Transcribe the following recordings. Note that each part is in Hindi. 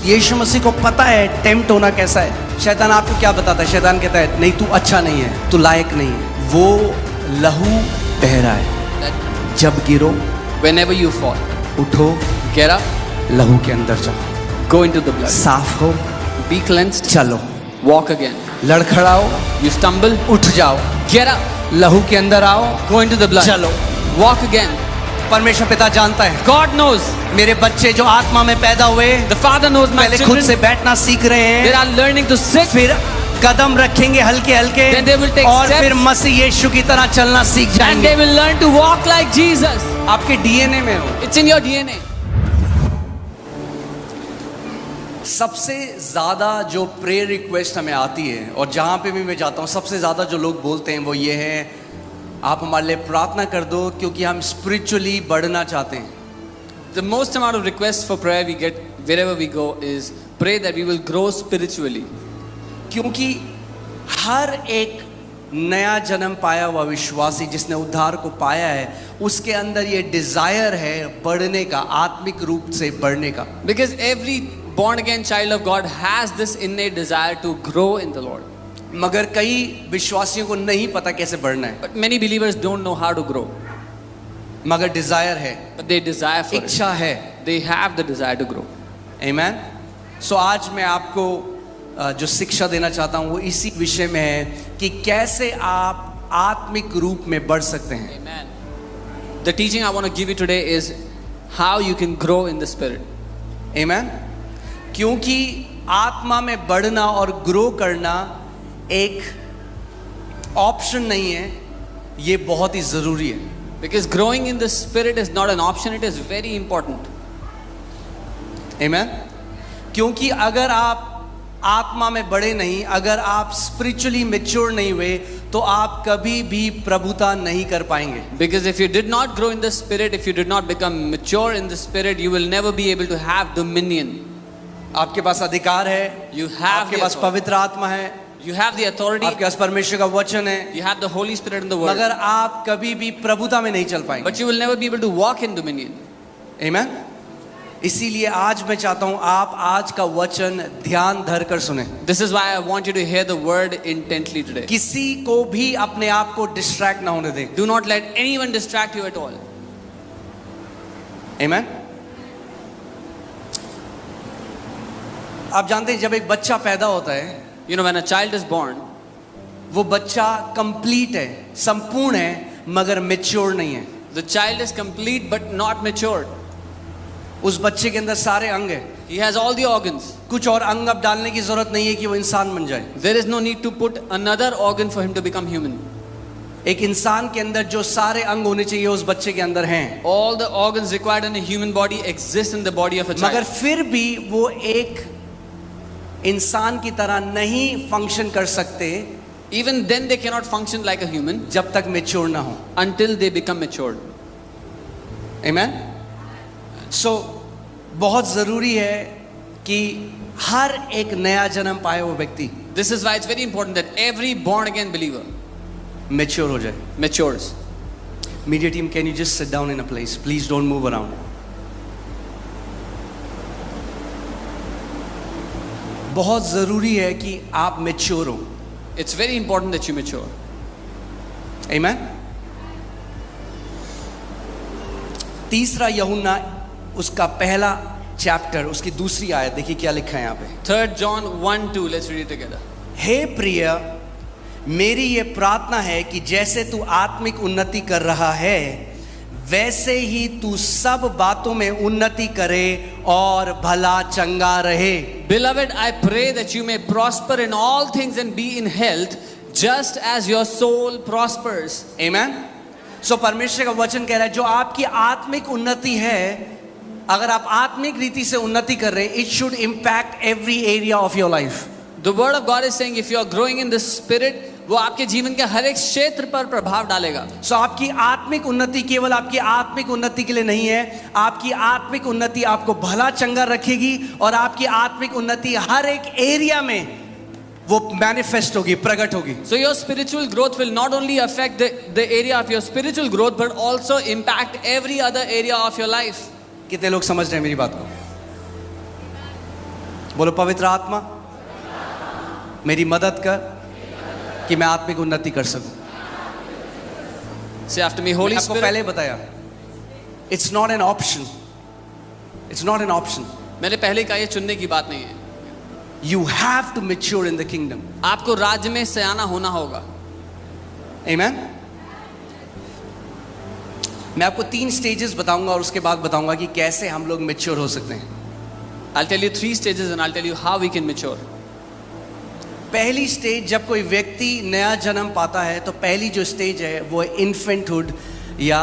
यीशु मसीह को पता है टेम्प्ट होना कैसा है। शैतान आपको क्या बताता है? शैतान कहता है नहीं, तू अच्छा नहीं है, तू लायक नहीं है। वो लहू बह रहा है। जब गिरो, Whenever you fall, उठो, get up, लहू के अंदर जाओ, go into the blood, साफ हो, be cleansed, चलो, walk again. लड़खड़ाओ, You stumble, उठ जाओ, get up, लहू के अंदर आओ, go into the blood, चलो। walk again. परमेश्वर पिता जानता है God knows, मेरे बच्चे जो आत्मा में पैदा हुए the Father knows my पहले खुद children, से बैठना सीख रहे they हैं, are learning to sit, फिर कदम रखेंगे हल्के हल्के, Then they will take और steps. फिर मसीह यीशु की तरह चलना सीख and they जाएंगे। will learn to walk like Jesus. आपके डीएनए में हो। It's in your DNA. सबसे ज्यादा जो प्रेयर रिक्वेस्ट हमें आती है और जहां पे भी मैं जाता हूं, सबसे ज्यादा जो लोग बोलते हैं वो ये है, आप हमारे लिए प्रार्थना कर दो क्योंकि हम स्पिरिचुअली बढ़ना चाहते हैं। The most amount of requests for prayer we get wherever we go is pray that we will grow spiritually. क्योंकि हर एक नया जन्म पाया हुआ विश्वासी जिसने उद्धार को पाया है, उसके अंदर ये डिजायर है बढ़ने का, आत्मिक रूप से बढ़ने का। Because every born again child of God has this innate desire to grow in the Lord. मगर कई विश्वासियों को नहीं पता कैसे बढ़ना है, But many believers don't know how to grow. मगर डिजायर है, But they desire for it. इच्छा है। They have the desire to grow. आमेन। सो आज मैं आपको जो शिक्षा देना चाहता हूँ वो इसी विषय में है कि कैसे आप आत्मिक रूप में बढ़ सकते हैं। Amen. The teaching I want to give you today is how you can grow in the Spirit. आमेन। क्योंकि आत्मा में बढ़ना और ग्रो करना एक ऑप्शन नहीं है, ये बहुत ही जरूरी है। Because growing in the Spirit is not an option, it is very important. आमेन। क्योंकि अगर आप आत्मा में बढ़े नहीं, अगर आप स्पिरिचुअली मैच्योर नहीं हुए, तो आप कभी भी प्रभुता नहीं कर पाएंगे। Because if you did not grow in the Spirit, if you did not become mature in the Spirit, you will never be able to have dominion. आपके पास अधिकार है, You have आपके the पास authority. पवित्र आत्मा है, You have the authority. आपके पास परमेश्वर का वचन है, You have the Holy Spirit in the Word. मगर आप कभी भी प्रभुता में नहीं चल पाएंगे। But you will never be able to walk in dominion. आमेन। इसीलिए आज मैं चाहता हूं आप आज का वचन ध्यान धर कर सुने। This is why I want you to hear the Word intently today. किसी को भी अपने आप को डिस्ट्रैक्ट ना होने दें। Do not let anyone distract you at all. आमेन। आप जानते हैं जब एक बच्चा पैदा होता है, You know, when a child is born, वो बच्चा कंप्लीट है, संपूर्ण है, मगर मैच्योर नहीं है। the child is complete but not matured. उस बच्चे के अंदर सारे अंग है, He has all the organs. कुछ और अंग अब डालने की जरूरत नहीं है कि वो इंसान बन जाए। There is no need to put another organ for him to become human. एक इंसान के अंदर जो सारे अंग होने चाहिए उस बच्चे के अंदर हैं, All the organs required in a human body exist in the body of a मगर child. फिर भी वो एक इंसान की तरह नहीं फंक्शन कर सकते Even then they cannot function like a human जब तक मैच्योर ना हो। until they become matured. आमेन। सो बहुत जरूरी है कि हर एक नया जन्म पाए वो व्यक्ति This is why it's very important that every born again believer mature हो जाए। matures. Media team, can you just sit down in a place please, don't move around. बहुत जरूरी है कि आप मैच्योर हो। It's very important that you mature. आमेन। तीसरा यूहन्ना उसका पहला चैप्टर उसकी दूसरी आयत देखिए क्या लिखा है यहाँ पे। 3 John 1:2. Let's read it together. हे प्रिय, मेरी ये प्रार्थना है कि जैसे तू आत्मिक उन्नति कर रहा है वैसे ही तू सब बातों में उन्नति करे और भला चंगा रहे। Beloved, I pray that you may prosper in all things and be in health, just as your soul prospers. आमेन। सो परमेश्वर का वचन कह रहा है जो आपकी आत्मिक उन्नति है, अगर आप आत्मिक रीति से उन्नति कर रहे हैं, it should impact every area of your life. The word of God is saying if you are growing in the Spirit, वो आपके जीवन के हर एक क्षेत्र पर प्रभाव डालेगा। सो आपकी आत्मिक उन्नति केवल आपकी आत्मिक उन्नति के लिए नहीं है, आपकी आत्मिक उन्नति आपको भला चंगा रखेगी और आपकी आत्मिक उन्नति हर एक एरिया में वो मैनिफेस्ट होगी, प्रकट होगी। So your spiritual growth will not only affect the area of your spiritual growth, but also impact every other area of your life. कितने लोग समझ रहे हैं मेरी बात को? बोलो पवित्र आत्मा मेरी मदद कर कि मैं आत्मिक उन्नति कर सकूं। Say after me, Holy आपको Spirit. पहले बताया, it's not an option, it's not an option. मैंने पहले कहा, ये चुनने की बात नहीं है। You have to mature in the kingdom. आपको राज्य में सयाना होना होगा। आमेन। मैं आपको 3 स्टेजेस बताऊंगा और उसके बाद बताऊंगा कि कैसे हम लोग मैच्योर हो सकते हैं। I'll tell you 3 stages and I'll tell you how we can mature. पहली स्टेज, जब कोई व्यक्ति नया जन्म पाता है तो पहली जो स्टेज है वो इन्फेंटहुड, या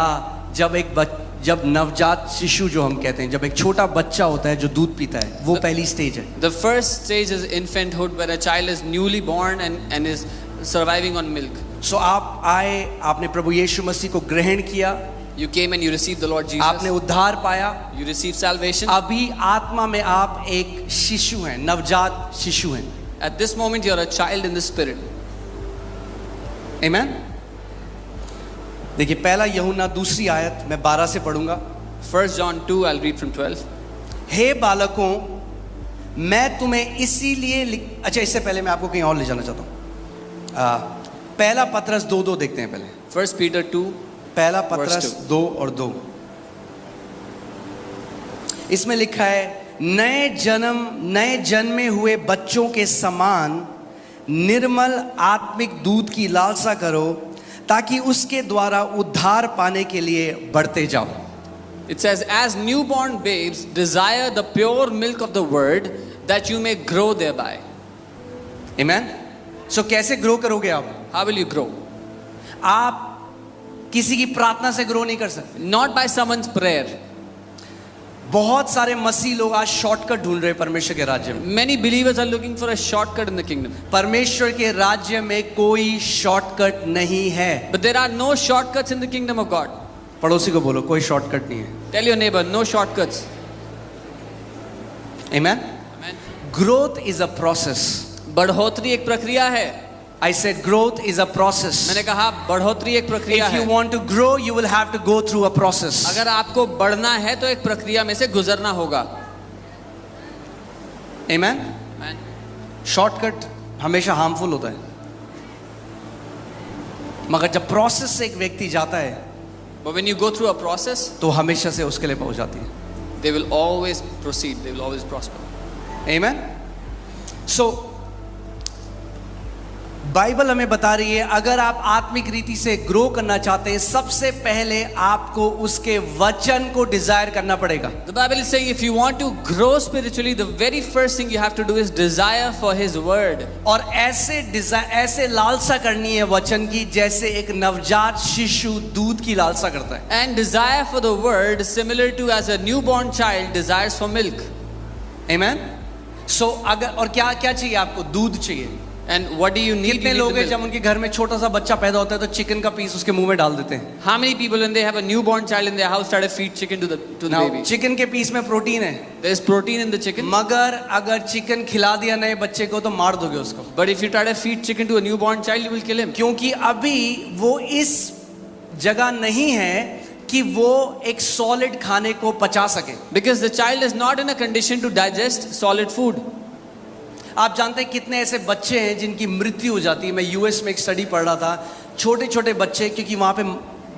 जब नवजात शिशु जो हम कहते हैं, जब एक छोटा बच्चा होता है जो दूध पीता है, वो पहली स्टेज है। The first stage is infanthood, where a child is newly born and is surviving on milk. सो आप आए, आपने प्रभु यीशु मसीह को ग्रहण किया, You came and you received the Lord Jesus. आपने उद्धार पाया, You received salvation. अभी आत्मा में आप एक शिशु हैं, नवजात शिशु हैं। At this moment you are a child in the spirit. आमेन। देखिए पहला यूहन्ना 2 आयत मैं 12 से पढ़ूंगा। 1 John 2, I'll read from 12. हे बालकों, मैं तुम्हें इसीलिए अच्छा, इससे पहले मैं आपको कहीं और ले जाना चाहता हूँ। पहला पत्रस 2:2 देखते हैं पहले। 1 Peter 2. पहला पत्रस Verse 2. 2 और 2, इसमें लिखा है, नए जन्मे हुए बच्चों के समान निर्मल आत्मिक दूध की लालसा करो, ताकि उसके द्वारा उद्धार पाने के लिए बढ़ते जाओ। It says, as newborn babes desire the pure milk of the word, that you may grow thereby. आमेन। सो कैसे ग्रो करोगे आप? How will you grow? आप किसी की प्रार्थना से ग्रो नहीं कर सकते। Not by someone's prayer. बहुत सारे मसीह लोग आज शॉर्टकट ढूंढ रहे हैं परमेश्वर के राज्य में। Many believers are looking for a shortcut in the kingdom. परमेश्वर के राज्य में कोई शॉर्टकट नहीं है। But there are no shortcuts in the kingdom of God. पड़ोसी को बोलो, कोई शॉर्टकट नहीं है। Tell your neighbor, no shortcuts. Amen. Amen. Growth is a process. बढ़ोतरी एक प्रक्रिया है। I said growth is a process. मैंने कहा बढ़ोतरी एक प्रक्रिया If you है। want to grow, you will have to go through a process. अगर आपको बढ़ना है तो एक प्रक्रिया में से गुजरना होगा। Amen. Amen. शॉर्टकट हमेशा हार्मफुल होता है, मगर जब प्रोसेस से एक व्यक्ति जाता है But when you go through a process, तो हमेशा से उसके लिए पहुंच जाती है। they will always proceed. They will always prosper. Amen. So Bible हमें बता रही है, अगर आप आत्मिक रीति से ग्रो करना चाहते हैं, सबसे पहले आपको उसके वचन को डिजायर करना पड़ेगा। The Bible is saying if you want to grow spiritually, the very first thing you have to do is desire for His word. और ऐसे लालसा करनी है वचन की, जैसे एक नवजात शिशु दूध की लालसा करता है। And desire for the word similar to as a newborn child desires for milk. Amen. So अगर और क्या क्या चाहिए आपको? दूध चाहिए। And what do you need? कितने You need लोग the हैं जब milk. उनके घर में छोटा सा बच्चा पैदा होता है तो चिकन का पीस उसके मुंह में डाल देते हैं। How many people when they have a newborn child in their house try to feed chicken to the baby? Chicken के पीस में प्रोटीन है, There is protein in the chicken. मगर अगर चिकन खिला दिया नए बच्चे को तो मार दोगे उसको, But if you try to feed chicken to a newborn child, you will kill him. क्योंकि अभी वो इस जगह नहीं है कि वो एक सॉलिड खाने को पचा सके। Because the child is not in a condition to digest solid food. आप जानते हैं कितने ऐसे बच्चे हैं जिनकी मृत्यु हो जाती है। मैं यूएस में एक स्टडी पढ़ रहा था, छोटे छोटे बच्चे, क्योंकि वहाँ पे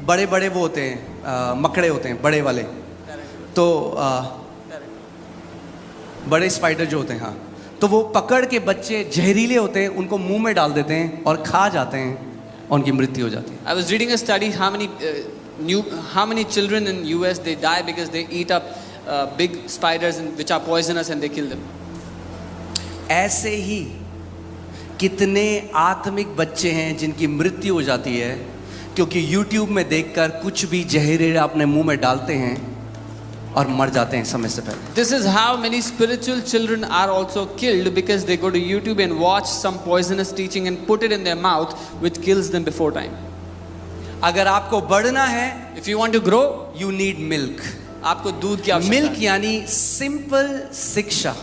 बड़े बड़े वो होते हैं, मकड़े होते हैं बड़े वाले, तो बड़े स्पाइडर जो होते हैं, हाँ, तो वो पकड़ के बच्चे जहरीले होते हैं, उनको मुंह में डाल देते हैं और खा जाते हैं और उनकी मृत्यु हो जाती है। I was reading a study how many children in US they die because they eat up big spiders which are poisonous and they kill them. ऐसे ही कितने आत्मिक बच्चे हैं जिनकी मृत्यु हो जाती है क्योंकि YouTube में देखकर कुछ भी जहरीला अपने मुंह में डालते हैं और मर जाते हैं समय से पहले। This is how many spiritual children are also killed because they go to YouTube and watch some poisonous teaching and put it in their mouth which kills them before time. अगर आपको बढ़ना है, If you want to grow, you need milk. आपको दूध की आवश्यकता मिल्क है। यानी सिंपल शिक्षा।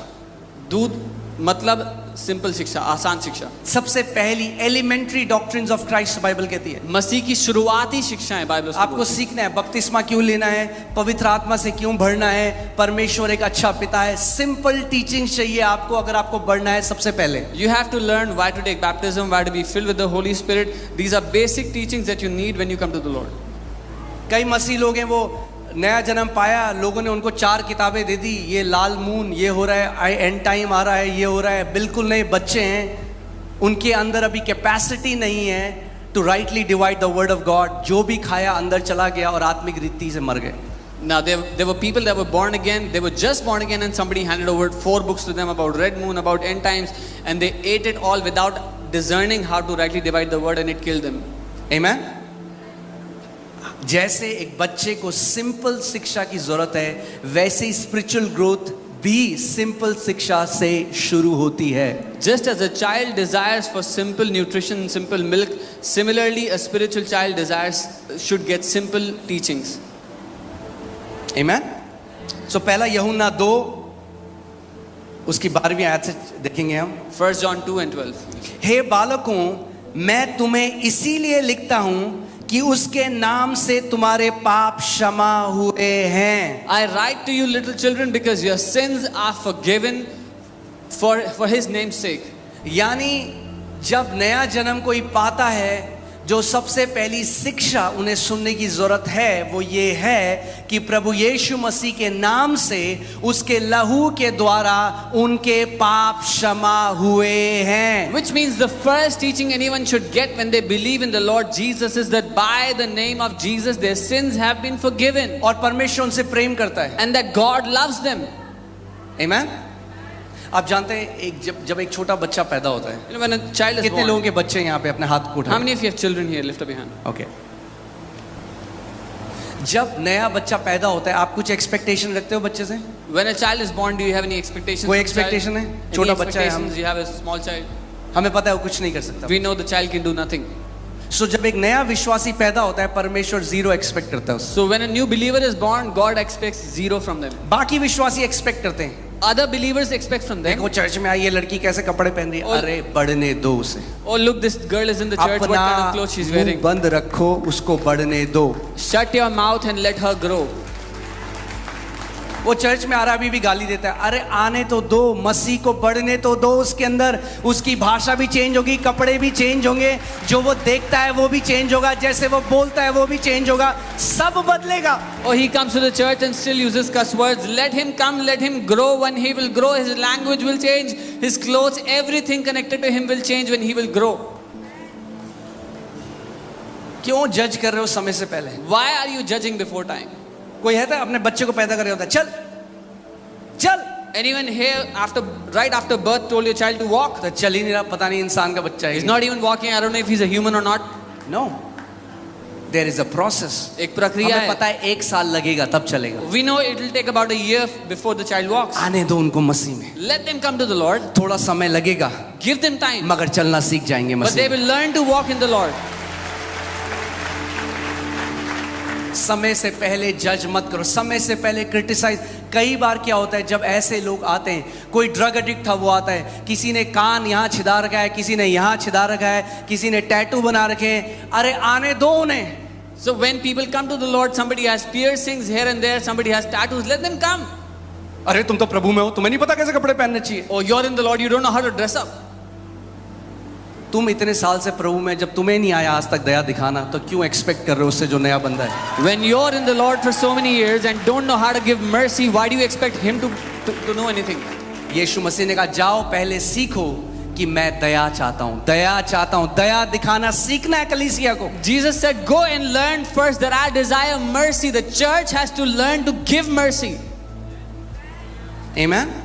दूध मतलब सिंपल शिक्षा, आसान शिक्षा। सबसे पहली elementary doctrines of Christ Bible कहती है। मसीह की शुरुआती शिक्षाएं बाइबल उसको आपको बोलती है। सीखना है बपतिस्मा क्यों लेना है, पवित्र आत्मा से क्यों भरना है, परमेश्वर एक अच्छा पिता है। सिंपल टीचिंग चाहिए आपको अगर आपको बढ़ना है। सबसे पहले You have to learn why to take baptism, why to be filled with the Holy Spirit. These are basic teachings that you need when you come to the Lord. कई मसीह लोग हैं, वो नया जन्म पाया, लोगों ने उनको 4 किताबें दे दी, ये लाल मून, ये हो रहा है, एंड टाइम आ रहा है, ये हो रहा है। बिल्कुल नहीं, बच्चे हैं, उनके अंदर अभी कैपेसिटी नहीं है to rightly divide the word of God. जो भी खाया अंदर चला गया और आत्मिक रीति से मर गए। Now there were people that were born again. They were just born again, and somebody handed over 4 books to them about red moon, about end times, and they ate it all without discerning how to rightly divide the word, and it killed them. आमेन। जैसे एक बच्चे को सिंपल शिक्षा की जरूरत है, वैसे ही स्पिरिचुअल ग्रोथ भी सिंपल शिक्षा से शुरू होती है। Just as a child desires for simple nutrition, simple milk, similarly a spiritual child desires should get simple teachings. आमेन। सो पहला यूहन्ना 2 उसकी 12वीं आयत से देखेंगे हम। 1 John 2 and 12. हे बालकों, मैं तुम्हें इसीलिए लिखता हूं कि उसके नाम से तुम्हारे पाप क्षमा हुए हैं। I write to you little children because your sins are forgiven for his name's sake. यानी जब नया जन्म कोई पाता है, जो सबसे पहली शिक्षा उन्हें सुनने की जरूरत है वो ये है कि प्रभु यीशु मसीह के नाम से, उसके लहू के द्वारा उनके पाप क्षमा हुए हैं। Which means the first teaching anyone should get when they believe in the Lord Jesus is that by the name of Jesus their sins have been forgiven, और परमेश्वर उनसे प्रेम करता है। and that God loves them. आमेन। आप जानते हैं जब एक छोटा बच्चा पैदा होता है, You know, when a child is कितने born, लोगों के बच्चे यहाँ पे अपने हाथ को how उठाएं? many of you have children here? Lift up your hand. Okay. जब नया बच्चा पैदा होता है, आप कुछ एक्सपेक्टेशन रखते हो बच्चे से? When a child is born, do you have any expectations? कोई of the child? expectation है? Any छोटा बच्चा है हम। expectations? You have a small child. हमें पता है वो कुछ नहीं कर सकता। We know the child can do nothing. सो जब एक नया विश्वासी पैदा होता है, परमेश्वर 0 एक्सपेक्ट करता है उससे। So when a new believer is born, God expects 0 from them. बाकी विश्वासी एक्सपेक्ट करते हैं, Other believers expect from them. देखो चर्च में आई ये लड़की कैसे कपड़े पहन रही है, और- अरे बढ़ने दो उसे। Oh, look, this girl is in the church. What अपना kind of clothes she's मुंह wearing? बंद रखो, उसको बढ़ने दो। Shut your mouth and let her grow. वो चर्च में आ रहा अभी भी गाली देता है, अरे आने तो दो, मसीह को बढ़ने तो दो। उसके अंदर उसकी भाषा भी चेंज होगी, कपड़े भी चेंज होंगे, जो वो देखता है वो भी चेंज होगा, जैसे वो बोलता है वो भी चेंज होगा, सब बदलेगा। Oh, he comes to the church and still uses cuss words. Let him come, let him grow. When he will grow, his language will change, his clothes, everything connected to him will change when he will grow. क्यों जज कर रहे हो समय से पहले? Why are you judging before time? कोई है तो अपने बच्चे को पैदा कर रहा होता है, चल चल, Anyone here right after birth told your child to walk? तो चल ही नहीं रहा, पता नहीं इंसान का बच्चा He's है। not even walking. I don't know if he's a human or not. No, there is a process. एक प्रक्रिया हमें है. पता है 1 साल लगेगा तब चलेगा। We know it will take about a year before the child walks. आने दो उनको मसीह में, Let them come to the Lord. थोड़ा समय लगेगा Give them time. मगर चलना सीख जाएंगे But they Masih. will learn to walk in the Lord. समय से पहले जज मत करो, समय से पहले क्रिटिसाइज। कई बार क्या होता है जब ऐसे लोग आते हैं, कोई ड्रग एडिक्ट था वो आता है, किसी ने कान यहाँ छिदा रखा है, किसी ने यहाँ छिदा रखा है, किसी ने टैटू बना रखे हैं, अरे आने दो उन्हें। So when people come to the Lord, somebody has piercings here and there, somebody has tattoos, let them come. अरे तुम तो प्रभु में हो, तुम्हें नहीं पता कैसे कपड़े पहनने चाहिए। Oh, you're in the Lord, you don't know how to dress up. तुम इतने साल से प्रभु में, जब तुम्हें नहीं आया आज तक दया दिखाना, तो क्यों एक्सपेक्ट कर रहे हो उससे जो नया बंदा है। When you're in the Lord for so many years and don't know how to give mercy, why do you expect Him to know anything? यीशु मसीह ने कहा जाओ पहले सीखो कि मैं दया चाहता हूँ, दया चाहता हूँ, दया दिखाना सीखना है कलीसिया को। Jesus said, go and learn first that I desire mercy. The church has to learn to give mercy. आमीन।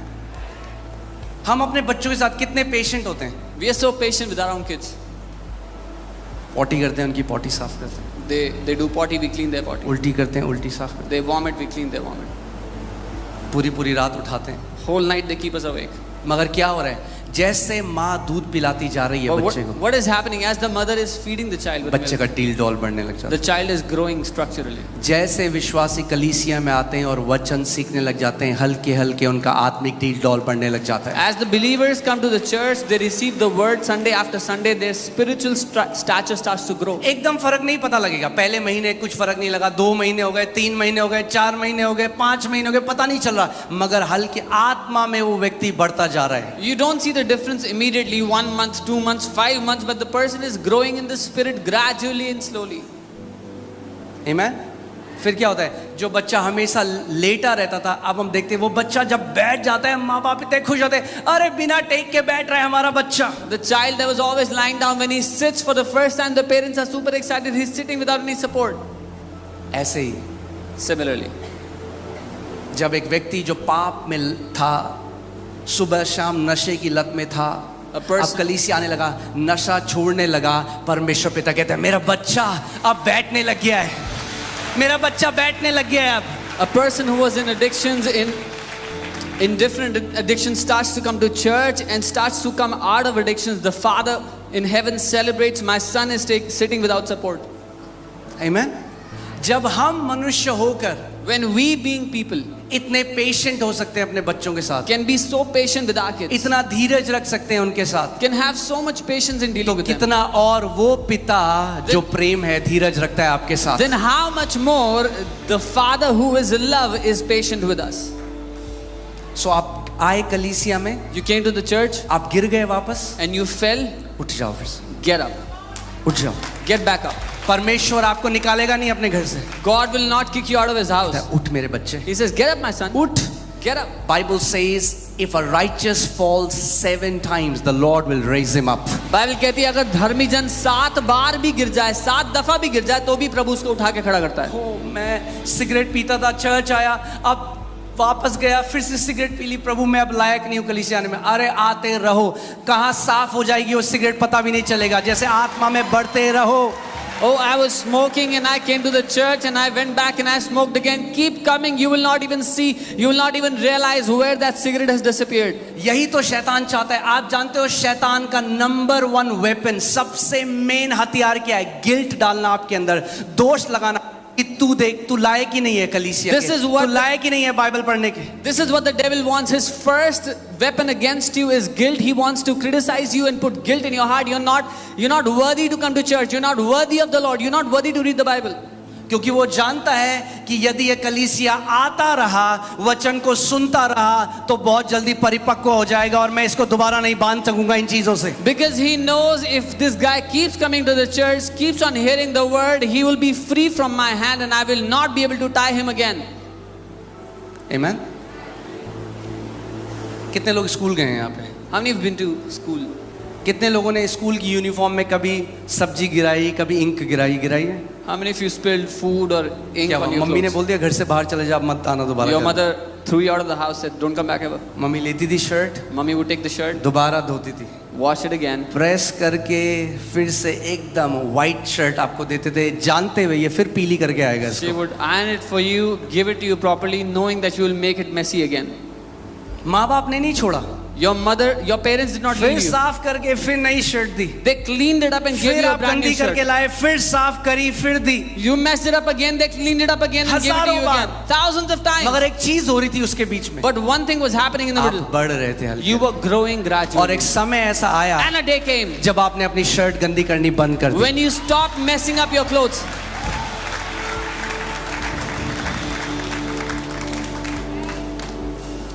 हम अपने बच्चों के साथ कितने पेशेंट होते हैं। We are so patient with our own kids. Potty करते हैं, उनकी पॉटी साफ करते हैं, They do potty, we clean their potty. उल्टी करते हैं, उल्टी साफ करते They vomit, we clean their vomit. हैं, पूरी पूरी रात उठाते हैं। Whole night they keep us awake. मगर क्या हो रहा है, जैसे माँ दूध पिलाती जा रही है But बच्चे को, what is happening as the mother is feeding the child with बच्चे milk, का टील डॉल बढ़ने लग जाता the child is growing structurally. है। जैसे विश्वासी कलीसिया में आते हैं और वचन सीखने लग जाते हैं, हल्के हल्के उनका आत्मिक टील डॉल बढ़ने लग जाता है। As the believers come to the church, they receive the word Sunday after Sunday, their spiritual stature starts to grow. एकदम फर्क नहीं पता लगेगा, पहले महीने कुछ फर्क नहीं लगा, 2 महीने हो गए, 3 महीने हो गए, 4 महीने हो गए, 5 महीने हो गए, पता नहीं चल रहा, मगर हल्के आत्मा में वो व्यक्ति बढ़ता जा रहा है। You don't see the difference immediately, 1 month, 2 months, 5 months, but the person is growing in the spirit gradually and slowly. आमेन। फिर क्या होता है, जो बच्चा हमेशा लेटा रहता था, अब हम देखते हैं वो बच्चा जब बैठ जाता है, माँ बाप इतने खुश होते हैं, अरे बिना टेक के बैठ रहा है हमारा बच्चा। The child that was always lying down, when he sits for the first time, the parents are super excited, he's sitting without any support. ऐसे ही Similarly, जब एक व्यक्ति जो पाप में था, सुबह शाम नशे की लत में था, अब कलीसिया आने लगा, नशा छोड़ने लगा, परमेश्वर पिता कहते हैं मेरा बच्चा अब बैठने लग गया है, मेरा बच्चा बैठने लग गया है अब। a person who was in addictions, in different addictions, starts to come to church and starts to come out of addictions. The Father in heaven celebrates, my son is sitting without support. आमेन। जब हम मनुष्य होकर When we being people इतने पेशेंट हो सकते हैं अपने बच्चों के साथ, can be so patient with our kids, इतना धीरज रख सकते हैं उनके साथ, can have so much patience in तो dealing with them, कितना और वो पिता जो प्रेम है, धीरज रखता है आपके साथ। then how much more the Father who is love is patient with us. सो आप आए कलीसिया में, You came to the church आप गिर गए वापस, and you fell, उठ जाओ, फिर से get up, उठ जाओ। get back up. परमेश्वर आपको निकालेगा नहीं अपने घर से, God will not kick you out of his house. उठ मेरे बच्चे, He says, get up my son, उठ। get up. Bible says if a righteous falls 7 times the Lord will raise him up. Bible कहती है अगर धर्मी जन 7 बार भी गिर जाए, 7 दफा भी गिर जाए, तो भी प्रभु उसको उठा के खड़ा करता है। ओ, मैं सिगरेट पीता था, चर्च आया, अब वापस गया, फिर से सिगरेट पी ली, प्रभु मैं अब लायक नहीं हूँ कलीसिया आने में। अरे आते रहो, कहाँ साफ हो जाएगी वो सिगरेट पता भी नहीं चलेगा, जैसे आत्मा में बढ़ते रहो। Oh, I was smoking and I came to the church and I went back and I smoked again. Keep coming, you will not even see, you will not even realize where that cigarette has disappeared. यही तो शैतान चाहता है। आप जानते हो शैतान का नंबर 1 वेपन, सबसे मेन हथियार क्या है? गिल्ट डालना आपके अंदर, दोष लगाना कि तू देख, तू लायक ही नहीं है कलीसिया के, तू लायक ही नहीं है बाइबल पढ़ने के। This is what the devil wants. His first weapon against you is guilt. He wants to criticize you and put guilt in your heart. You're not worthy to come to church. You're not worthy of the Lord. You're not worthy to read the Bible. क्योंकि वो जानता है कि यदि ये कलीसिया आता रहा, वचन को सुनता रहा, तो बहुत जल्दी परिपक्व हो जाएगा और मैं इसको दोबारा नहीं बांध सकूंगा इन चीजों से। Because he knows if this guy keeps coming to the church, keeps on hearing the word, he will be free from my hand and I will not be able to tie him again. Amen? कितने लोग स्कूल गए हैं यहाँ पे? How many have been to school? कितने लोगों ने स्कूल की यूनिफॉर्म में कभी सब्जी गिराई, कभी इंक गिराई है? How many of you spilled food or ink on your mummy ने clothes? बोल दिया घर से बाहर चले जा, मत आना दोबारा। Your mother threw you out of the house, said don't come back ever. Mummy लेती थी shirt, Mummy would take the shirt, दोबारा धोती थी, wash it again, प्रेस करके फिर से एकदम वाइट शर्ट आपको देते थे, जानते हुए ये फिर पीली करके आएगा she इसको। would iron it for you, give it to you properly, knowing that you will make it messy again. माँ बाप ने नहीं छोड़ा, Your parents did not फिर leave you. साफ करके फिर नई shirt the, They cleaned it up and gave फिर you a आप brand new गंदी करके shirt. लाए, फिर साफ करी, फिर दी। You messed it up again, they cleaned it up again and gave it to हजारों you bar. again. Thousands of times. मगर एक चीज हो रही थी उसके बीच में, But one thing was happening in the आप middle. बढ़ रहे थे हल्के, You were growing और gradually. एक समय ऐसा आया And a day came जब आपने अपनी शर्ट गंदी करनी बंद कर दी। when you stopped messing up your clothes.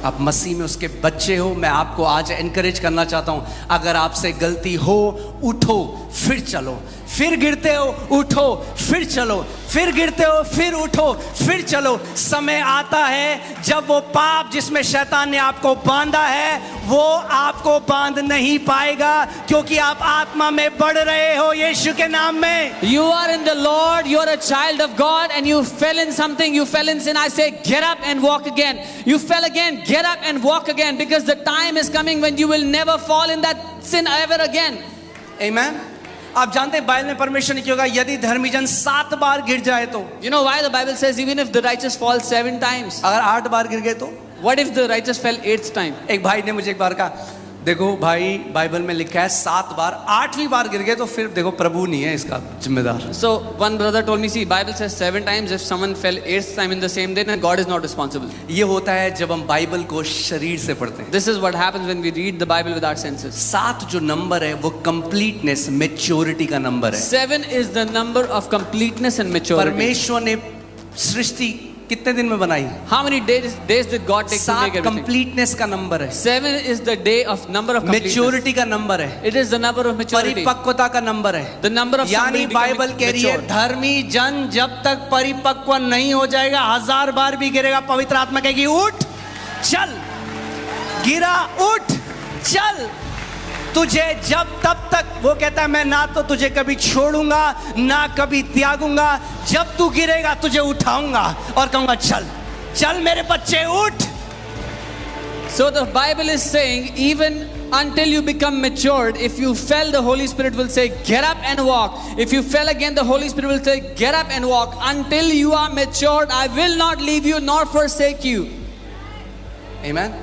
आप मसीह में उसके बच्चे हो, मैं आपको आज एनकरेज करना चाहता हूं, अगर आपसे गलती हो, उठो फिर चलो, फिर गिरते हो उठो फिर चलो, फिर गिरते हो फिर उठो फिर चलो। समय आता है जब वो पाप जिसमें शैतान ने आपको बांधा है वो आपको बांध नहीं पाएगा, क्योंकि आप आत्मा में बढ़ रहे हो यीशु के नाम में। You are in the Lord, you are a child of God, and you fell in something, you fell in sin. I say, get up and walk again. You fell again, get up and walk again, because the time is coming when you will never fall in that sin ever again. Amen? आप जानते हैं बाइबल में परमेश्वर ने क्या होगा यदि धर्मी जन 7 बार गिर जाए तो? You know why the Bible says even if the righteous fall 7 times? अगर 8 बार गिर गए तो? What if the righteous fell 8th time? एक भाई ने मुझे एक बार कहा, देखो भाई, बाइबल में लिखा है 7 बार, 8वीं बार गिर गए तो फिर देखो प्रभु नहीं है इसका जिम्मेदार। So one brother told me, see, Bible says 7 times. If someone fell 8th time in the same day, then God is not responsible. ये होता है जब हम बाइबल को शरीर से पढ़ते हैं। This is what happens when we read the Bible with our senses. 7 जो नंबर है वो कंप्लीटनेस, मैच्योरिटी का नंबर है। 7 is the number of completeness and maturity. परमेश्वर ने सृष्टि कितने दिन में बनाई? How many days did God take to 7 make everything? Completeness का नंबर है, 7 is the day of number of completeness. Maturity का नंबर है, It is the number of maturity. परिपक्वता का नंबर है। The number of somebody यानी बाइबल becoming कह रही है mature. धर्मी जन जब तक परिपक्व नहीं हो जाएगा 1000 बार भी गिरेगा, पवित्र आत्मा कहेगी उठ चल, गिरा उठ चल। तुझे जब तब तक वो कहता है मैं ना तो तुझे कभी छोड़ूंगा ना कभी त्यागूंगा, जब तू गिरेगा तुझे उठाऊंगा और कहूंगा चल चल मेरे बच्चे उठ। So the Bible is saying, even until you become matured, if you fell, the Holy Spirit will say, get up and walk. If you fell again, the Holy Spirit will say, get up and walk. Until you are matured, I will not leave you nor forsake you. आमीन।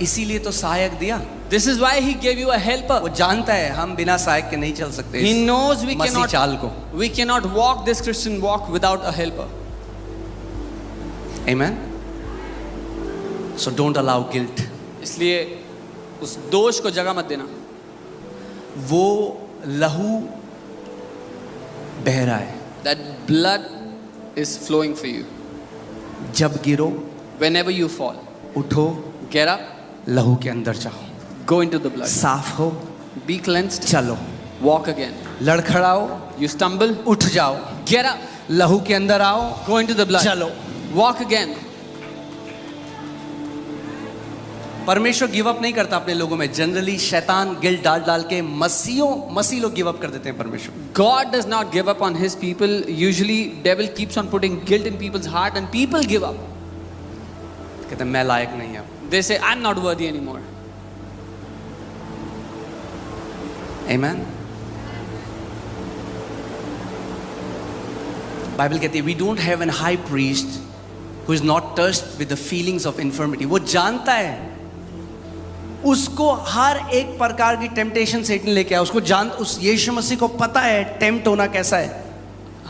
इसीलिए तो सहायक दिया। This is why He gave you a helper. वो जानता है हम बिना सहायक के नहीं चल सकते He knows we मसीह चाल को। cannot walk this Christian walk without a helper. Amen. So don't allow guilt. इसलिए उस दोष को जगह मत देना। वो लहू बह रहा है, That blood is flowing for you. जब गिरो Whenever you fall, उठो, get up, लहू के अंदर जाओ, go into the blood, साफ हो, be cleansed, चलो, walk again. लड़खड़ाओ, You stumble, उठ जाओ, get up, लहू के अंदर आओ, go into the blood, चलो। walk again. परमेश्वर गिव अप नहीं करता अपने लोगों में। जनरली शैतान गिल्ट डाल डाल के मसीह लोग गिव अप कर देते हैं परमेश्वर। God does not give up on His people. Usually, devil keeps on putting guilt in people's heart, and people give up. कहते हैं मैं लायक नहीं हूं। They say, "I'm not worthy anymore." Amen. Bible कहती है we don't have an high priest who is not touched with the feelings of infirmity. वो जानता है, उसको हर एक प्रकार की टेम्पटेशन सेटन लेके आया, उस यीशु मसीह को पता है टेम्प्ट होना कैसा है।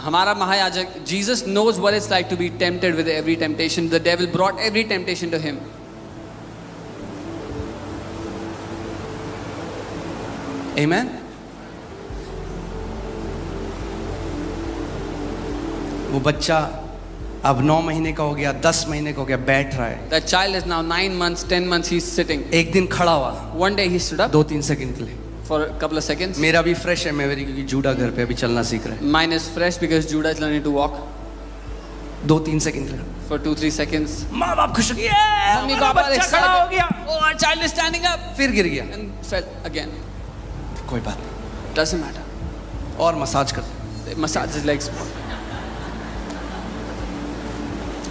हमारा महायाजक Jesus knows what it's like to be tempted with every temptation. The devil brought every temptation to Him. Amen. वो बच्चा अब 9 महीने का हो गया, 10 महीने का हो गया, बैठ रहा है। That child is now 9 months, 10 months. He's sitting. एक दिन खड़ा हुआ, One day he stood up 2-3 second के लिए। for a couple of seconds. मेरा भी फ्रेश है, मेरी क्योंकि जूडा घर पे अभी चलना सीख रहा है। Mine is fresh because Judah is learning to walk 2-3 second के लिए for 2-3 seconds. माँ बाप खुश हो गए, Mummy, हमारा Papa are बच्चा खड़ा हो excited. गया, Oh, our child is standing up फिर गिर गया, and fell again. कोई बात नहीं, Doesn't matter. और मसाज करते। They massage his legs.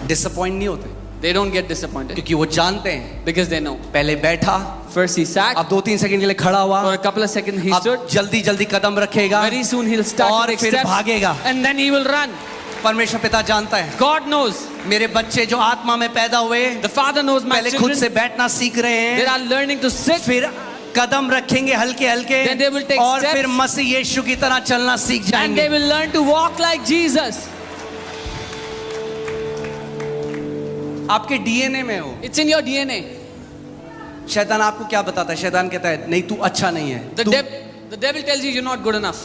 Disappoint नहीं होते They don't get disappointed क्योंकि वो जानते हैं because they know. पहले बैठा, First he sat. अब 2-3 सेकंड के लिए खड़ा हुआ, For a couple of seconds he अब stood. जल्दी जल्दी कदम रखेगा, Very soon he'll start to और take फिर steps भागेगा। and then he will run. परमेश्वर पिता जानता है God knows. मेरे बच्चे जो आत्मा में पैदा हुए The Father knows my पहले खुद से children. बैठना सीख रहे They हैं, are learning to sit. फिर कदम रखेंगे हल्के हल्के, Then they will take और steps. फिर मसीह यीशु की तरह चलना सीख And जाएंगे। they will learn to walk like Jesus. आपके डीएनए में हो। It's in your DNA. शैतान आपको क्या बताता है? शैतान कहता है नहीं तू अच्छा नहीं है, The devil tells you you're not good enough.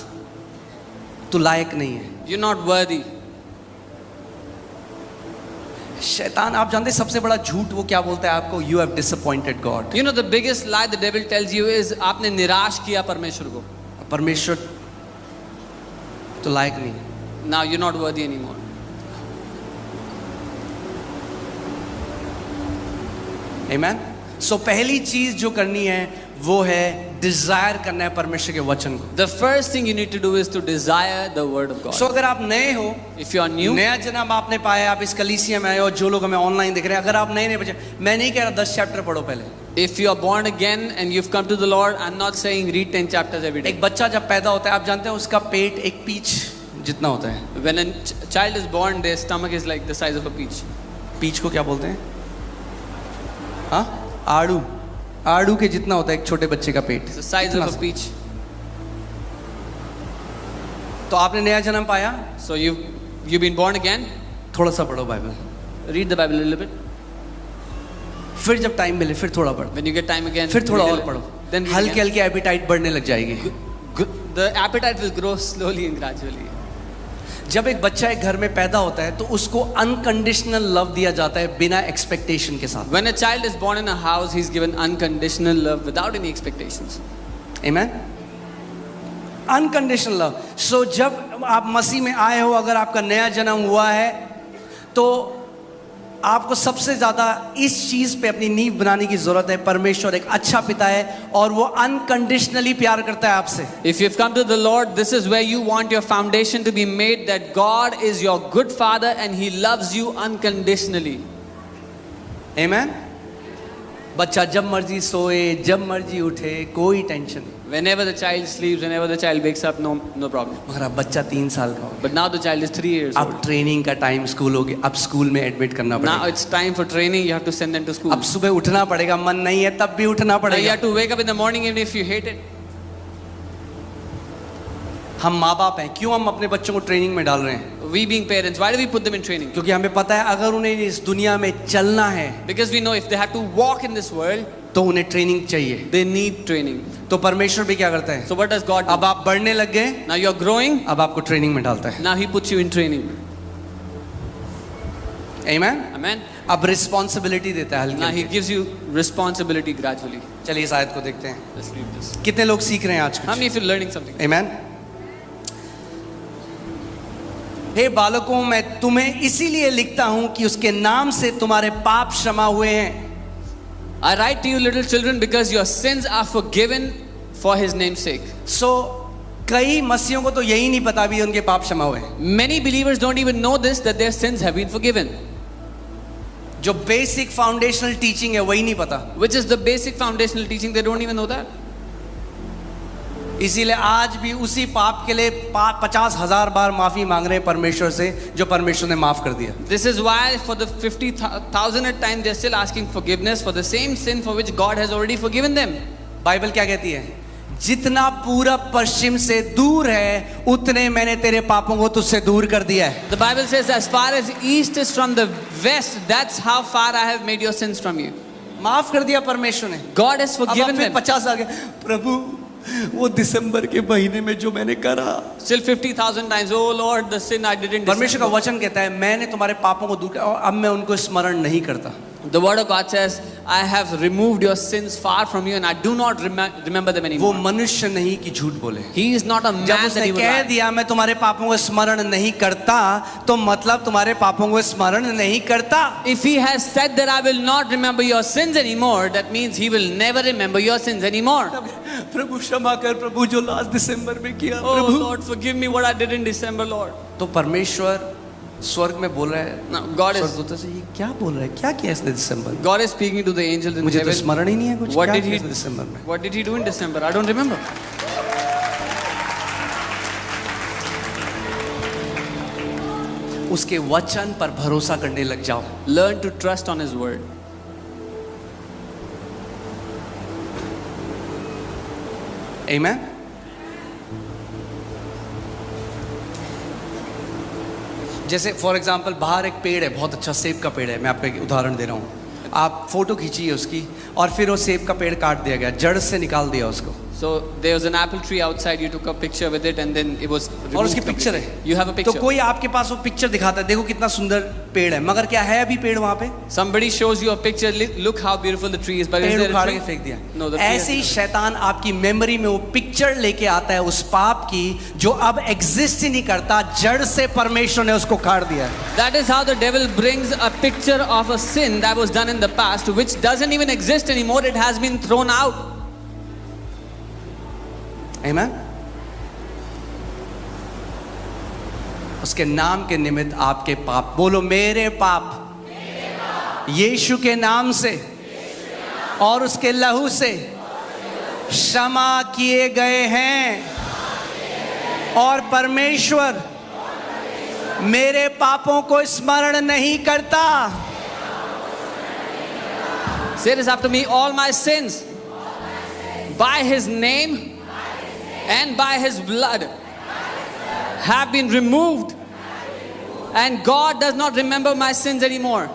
तू लायक नहीं है। You're not worthy. शैतान आप जानते हैं सबसे बड़ा झूठ वो क्या बोलता है आपको? You have disappointed God. You know the biggest lie the devil tells you is आपने निराश किया परमेश्वर को. परमेश्वर तो लायक नहीं है। Now you're not worthy anymore. Amen. So पहली चीज जो करनी है वो है डिजायर करना है परमेश्वर के वचन को। The first thing you need to do is to desire the word of God. So अगर आप नए हो, If you are new, नया जन्म आपने पाया, आप इस कलीसिया में आए हो, जो लोग हमें ऑनलाइन देख रहे हैं, अगर आप नए बच्चे, मैं नहीं कह रहा 10 चैप्टर पढ़ो पहले। if you are born again and you've come to the Lord, I'm not saying read 10 chapters every day. एक बच्चा जब पैदा होता है आप जानते हैं उसका पेट एक पीच जितना होता है। When a child is born, their stomach is like the size of a peach. Peach को क्या बोलते हैं? हाँ, आड़ू। आड़ू के जितना होता है एक छोटे बच्चे का पेट। It's the size इतना of a सा। peach. तो आपने नया जन्म पाया, So you've been born again. थोड़ा सा पढ़ो Bible, Read the Bible a little bit. फिर जब टाइम मिले फिर थोड़ा पढ़ो, When you get time again, फिर थोड़ा read a और little. पढ़ो, Then read हल्के again. हल्के एपिटाइट बढ़ने लग जाएगी। The appetite will grow slowly and gradually. जब एक बच्चा एक घर में पैदा होता है तो उसको अनकंडीशनल लव दिया जाता है बिना एक्सपेक्टेशन के साथ। When a child is born in a house, he's given unconditional love without any expectations. Amen? Unconditional love. So जब आप मसीह में आए हो, अगर आपका नया जन्म हुआ है तो आपको सबसे ज्यादा इस चीज पे अपनी नींव बनाने की जरूरत है। परमेश्वर एक अच्छा पिता है और वो अनकंडीशनली प्यार करता है आपसे। If you've come to the Lord, this is where you want your foundation to be made, that God is your good father and he loves you unconditionally. Amen? बच्चा जब मर्जी सोए, जब मर्जी उठे, कोई टेंशन नहीं। Whenever the child sleeps, whenever the child wakes up, no problem. मगर अब बच्चा 3 साल का हो गया, But now the child is 3 years अब old. ट्रेनिंग का टाइम स्कूल हो गया, अब स्कूल में एडमिट करना Now पड़ेगा। it's time for training, you have to send them to school. अब सुबह उठना पड़ेगा, मन नहीं है तब भी उठना Now you पड़ेगा। have to wake up in the morning even if you hate it. हम माँ बाप हैं, क्यों हम अपने बच्चों को ट्रेनिंग में डाल रहे हैं? We being parents, why do we put them in training? क्योंकि हमें पता है अगर उन्हें इस दुनिया में चलना है Because we know if they have to walk in this world, तो उन्हें ट्रेनिंग चाहिए। they need training. तो परमेश्वर भी क्या करता है? So what does God do? अब आप बढ़ने लग गए, Now you're growing, अब आपको ट्रेनिंग में डालता है। now he puts you in training. Amen? Amen? अब रिस्पॉन्सिबिलिटी देता है Now he हल्की। gives you responsibility gradually. चलिए इस आयत को देखते हैं, Let's read this. कितने लोग सीख रहे हैं आज How कुछ? many of you are learning something? Amen? हे बालकों, मैं तुम्हें इसीलिए लिखता हूं कि उसके नाम से तुम्हारे पाप क्षमा हुए हैं। I write to you little children because your sins are forgiven for his name's sake. सो कई मसीहों को तो यही नहीं पता भी उनके पाप क्षमा हुए हैं। Many believers don't even know this, that their sins have been forgiven. जो बेसिक फाउंडेशनल टीचिंग है वही नहीं पता। Which is the basic foundational teaching, they don't even know that. इसीलिए आज भी उसी पाप के लिए 50,000 बार माफी मांग रहे हैं परमेश्वर से, जो परमेश्वर ने माफ कर दिया। This is why for the 50,000th time they're still asking forgiveness for the same sin for which God has already forgiven them. Bible क्या कहती है? जितना पूरब पश्चिम से दूर है उतने मैंने तेरे पापों को तुझसे दूर कर दिया है। The Bible says as far as east is from the west, that's how far I have made your sins from you. माफ कर दिया परमेश्वर ने। God has अब forgiven फिर them. 50 आ गए, प्रभु वो दिसंबर के महीने में जो मैंने करा। Still 50,000 times, oh Lord, the sin I did in परमेश्वर का December. वचन कहता है मैंने तुम्हारे पापों को दूर किया और अब मैं उनको स्मरण नहीं करता। The word of God says, I have removed your sins far from you and I do not remember them वो anymore. मनुष्य नहीं कि झूठ बोले। He is not a जब man that उसने he will कह lie. दिया मैं तुम्हारे पापों को स्मरण नहीं करता, तो मतलब तुम्हारे पापों को स्मरण नहीं करता। If he has said that I will not remember your sins anymore, that means he will never remember your sins anymore. प्रभु क्षमा कर, प्रभु जो लास्ट दिसंबर में किया, Oh Prabhu. Lord, forgive me what I did in December, Lord. तो परमेश्वर स्वर्ग में बोल रहा है, Now God is स्वर्गदूतों से ये क्या बोल रहा है, क्या किया इसने दिसंबर में? God is speaking to the angels in मुझे तो heaven. स्मरण ही नहीं है कुछ। What क्या did किया he इसने दिसंबर में? What did he do in December? I don't remember. उसके वचन पर भरोसा करने लग जाओ। Learn to trust on his word. Amen? जैसे फॉर एग्जाम्पल बाहर एक पेड़ है, बहुत अच्छा सेब का पेड़ है, मैं आपको एक उदाहरण दे रहा हूँ। आप फोटो खींचिए उसकी और फिर वो सेब का पेड़ काट दिया गया, जड़ से निकाल दिया उसको। So there was an apple tree outside. You took a picture with it, and then it was removed. और उसकी पिक्चर completely. है। You have a तो picture. कोई आपके पास वो पिक्चर दिखाता है, देखो कितना सुंदर पेड़ है, मगर क्या है अभी पेड़ वहाँ पे? Somebody shows you a picture. Look how beautiful the tree is. But is पेड़ there a उखाड़ tree? के फेंक दिया। No, the tree has ऐसे ही been- शैतान आपकी मेमोरी में वो पिक्चर लेके आता है उस पाप की जो अब एग्जिस्ट ही नहीं करता, जड़ से परमेश्वर ने उसको काट दिया है। That is how the devil brings a picture of a sin that was done in the past, which doesn't even exist anymore. It has been thrown out. Amen? उसके नाम के निमित्त आपके पाप, बोलो मेरे पाप यीशु के नाम से और उसके लहू से क्षमा किए गए हैं, और परमेश्वर मेरे पापों को स्मरण नहीं करता। Say this after me. All my sins by His name and by His blood have been removed, and God does not remember my sins anymore.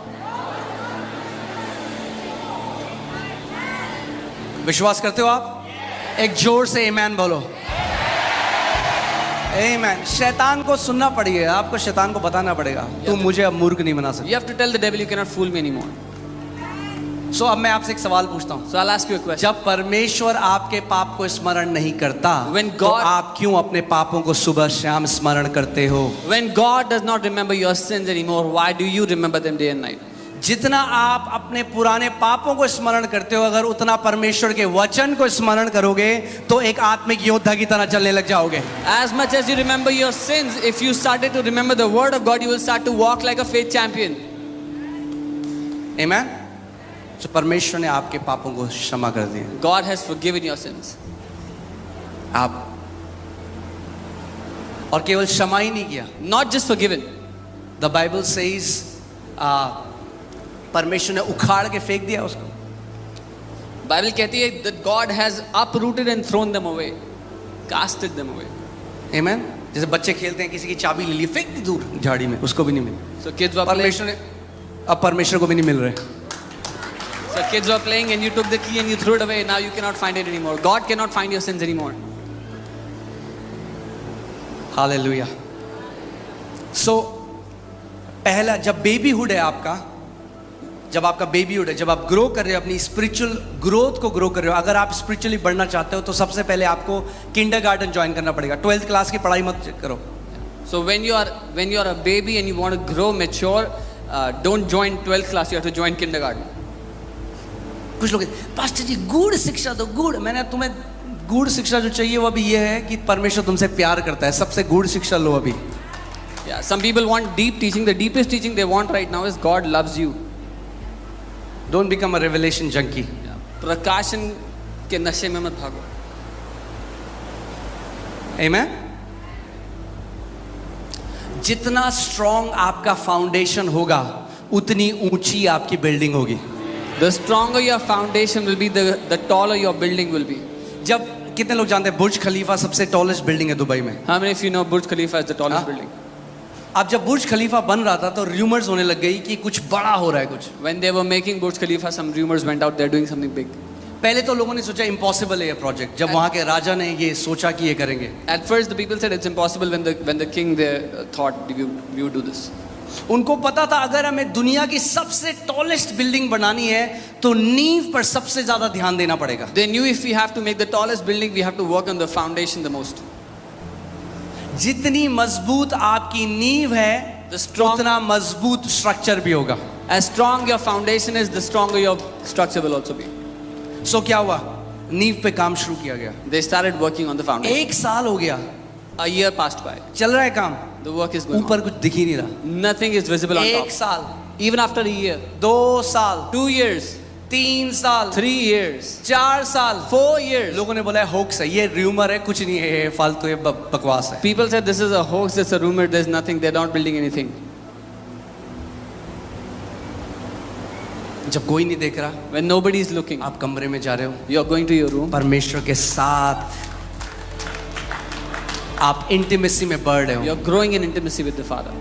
विश्वास करते हो आप? एक जोर से आमेन बोलो। आमेन। शैतान को सुनना पड़ेगा, आपको शैतान को बताना पड़ेगा, तुम मुझे अब मूर्ख नहीं बना सकते। You have to tell the devil, you cannot fool me anymore. सो अब मैं आपसे एक सवाल पूछता हूँ। So I'll ask you a question. जब परमेश्वर आपके पाप को स्मरण नहीं करता, When तो God- आप क्यों अपने पापों को सुबह शाम स्मरण करते हो? When God does not remember your sins anymore, why do you remember them day and night? जितना आप अपने पुराने पापों को स्मरण करते हो, अगर उतना परमेश्वर के वचन को स्मरण करोगे तो एक आत्मिक योद्धा की तरह चलने लग जाओगे। As much as you remember your sins, if you started to remember the word of God, you will start to walk like a faith champion. आमेन। तो परमेश्वर ने आपके पापों को क्षमा कर दिया। God has forgiven your sins. आप और केवल क्षमा ही नहीं किया, Not just forgiven. The Bible says परमेश्वर ने उखाड़ के फेंक दिया उसको। Bible कहती है that God has uprooted and thrown them away, casted them away. आमेन। जैसे बच्चे खेलते हैं, किसी की चाबी ले ली, फेंक दी दूर झाड़ी में, उसको भी नहीं मिली। So kids were playing. परमेश्वर ने, अब परमेश्वर को भी नहीं मिल रहे। So kids were playing and you took the key and you threw it away. Now you cannot find it anymore. God cannot find your sins anymore. Hallelujah. So पहला जब बेबीहुड है आपका, जब आपका बेबीहुड है, जब आप ग्रो कर रहे हो, अपनी स्पिरिचुअल ग्रोथ को ग्रो कर रहे हो, अगर आप स्पिरिचुअली बढ़ना चाहते हो तो सबसे पहले आपको किंडरगार्टन ज्वाइन करना पड़ेगा। 12th क्लास की पढ़ाई मत करो। So when you are a baby and you want to grow mature, don't join 12th class. You have to join kindergarten. कुछ लोग पास्टर जी गुड़ शिक्षा दो, गुड़। मैंने तुम्हें गुड़ शिक्षा जो चाहिए वो अभी ये है कि परमेश्वर तुमसे प्यार करता है, सबसे गुड़ शिक्षा लो अभी। Yeah, some people want deep teaching. The deepest teaching they want right now is God loves you. Don't become a revelation junkie. प्रकाशन के नशे में मत भागो। आमेन। जितना स्ट्रॉन्ग आपका फाउंडेशन होगा उतनी ऊंची आपकी बिल्डिंग होगी। The stronger your foundation will be, the taller your building will be. जब कितने लोग जानते हैं बुर्ज खलीफा सबसे टॉलेस्ट बिल्डिंग है दुबई में? How many of you know Burj Khalifa is the tallest हाँ? building? अब जब बुर्ज खलीफा बन रहा था तो रूमर्स होने लग गई कि कुछ बड़ा हो रहा है कुछ। When they were making Burj Khalifa, some rumors went out they're doing something big. पहले तो लोगों ने सोचा इम्पॉसिबल है ये प्रोजेक्ट, जब वहाँ के राजा ने ये सोचा कि ये करेंगे। At first, the people said it's impossible when the king there thought we would do this. उनको पता था अगर हमें दुनिया की सबसे टॉलेस्ट बिल्डिंग बनानी है तो नींव पर सबसे ज्यादा ध्यान देना पड़ेगा। They knew if we have to make the tallest building, we have to work on the foundation the most. जितनी मजबूत आपकी नींव है, The strong, उतना मजबूत स्ट्रक्चर भी होगा। as strong your foundation is, the stronger your structure will also be. सो क्या हुआ? नींव पे काम शुरू किया गया। They started working on the foundation. 1 साल हो गया, A year passed by. चल रहा है काम, The work is going ऊपर on. कुछ दिख ही नहीं रहा। Nothing is visible on 1 top. साल, Even after a year, 2 साल, 2 years, 3 साल, 3 years, 4 साल, 4 years. लोगों ने बोला होक्स है, ये र्यूमर है, कुछ नहीं है, ये फालतू है, बकवास है। People said this is a hoax, it's a rumor, there's nothing, they're not building anything. जब कोई नहीं देख रहा, When nobody is looking, आप कमरे में जा रहे हो, you're going to your room, परमेश्वर के साथ आप इंटीमेसी में बढ़ रहे हो। you're growing in intimacy with the Father.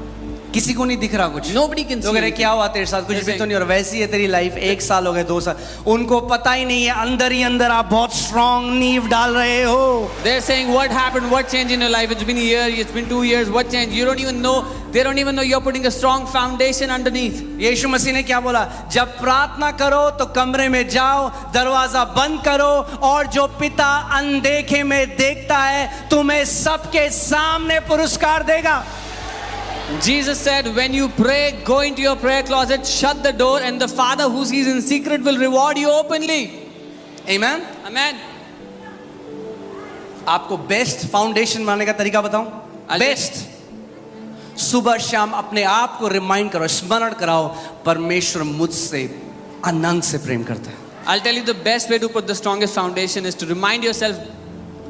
किसी को नहीं दिख रहा कुछ। Nobody can see लोग कह रहे anything. क्या हुआ तेरे साथ, कुछ भी तो नहीं हो रहा, वैसी है तेरी लाइफ। 1 साल हो गए, 2 साल, उनको पता ही नहीं है अंदर ही अंदर आप बहुत स्ट्रॉन्ग नींव डाल रहे हो। They're saying what happened, what changed in your life, it's been a year, it's been 2 years, what changed? You don't even know, they don't even know you're putting a strong foundation underneath. यीशु मसीह ने क्या बोला? जब प्रार्थना करो तो कमरे में जाओ, दरवाजा बंद करो, और जो पिता अनदेखे में देखता है तुम्हें सबके सामने पुरस्कार देगा। Jesus said, when you pray, go into your prayer closet, shut the door, and the Father who sees in secret will reward you openly. Amen? Amen. आपको बेस्ट फाउंडेशन बनाने का तरीका बताऊं? बेस्ट, सुबह शाम अपने आप को रिमाइंड करो, स्मरण कराओ, परमेश्वर मुझसे अनंत से प्रेम करता है। I'll tell you the best way to put the strongest foundation is to remind yourself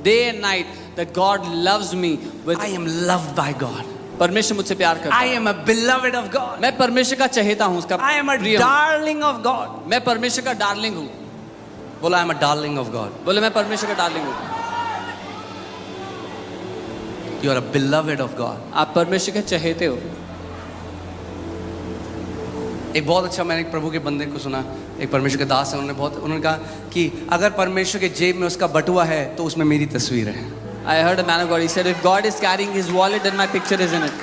day and night that God loves me with, I am loved by God. परमेश्वर मुझसे प्यार करता I है। am a beloved of God. मैं परमेश्वर का चहेता हूँ, उसका I am a प्रिय हूँ। darling of God. मैं परमेश्वर का डार्लिंग हूँ। बोला I am a darling of God, बोले मैं परमेश्वर का डार्लिंग हूँ। You are a beloved of God. आप परमेश्वर के चहेते हो। एक बहुत अच्छा, मैंने एक प्रभु के बंदे को सुना, एक परमेश्वर के दास है, उन्होंने कहा कि अगर परमेश्वर के जेब में उसका बटुआ है तो उसमें मेरी तस्वीर है। I heard a man of God. He said, if God is carrying his wallet, then my picture is in it.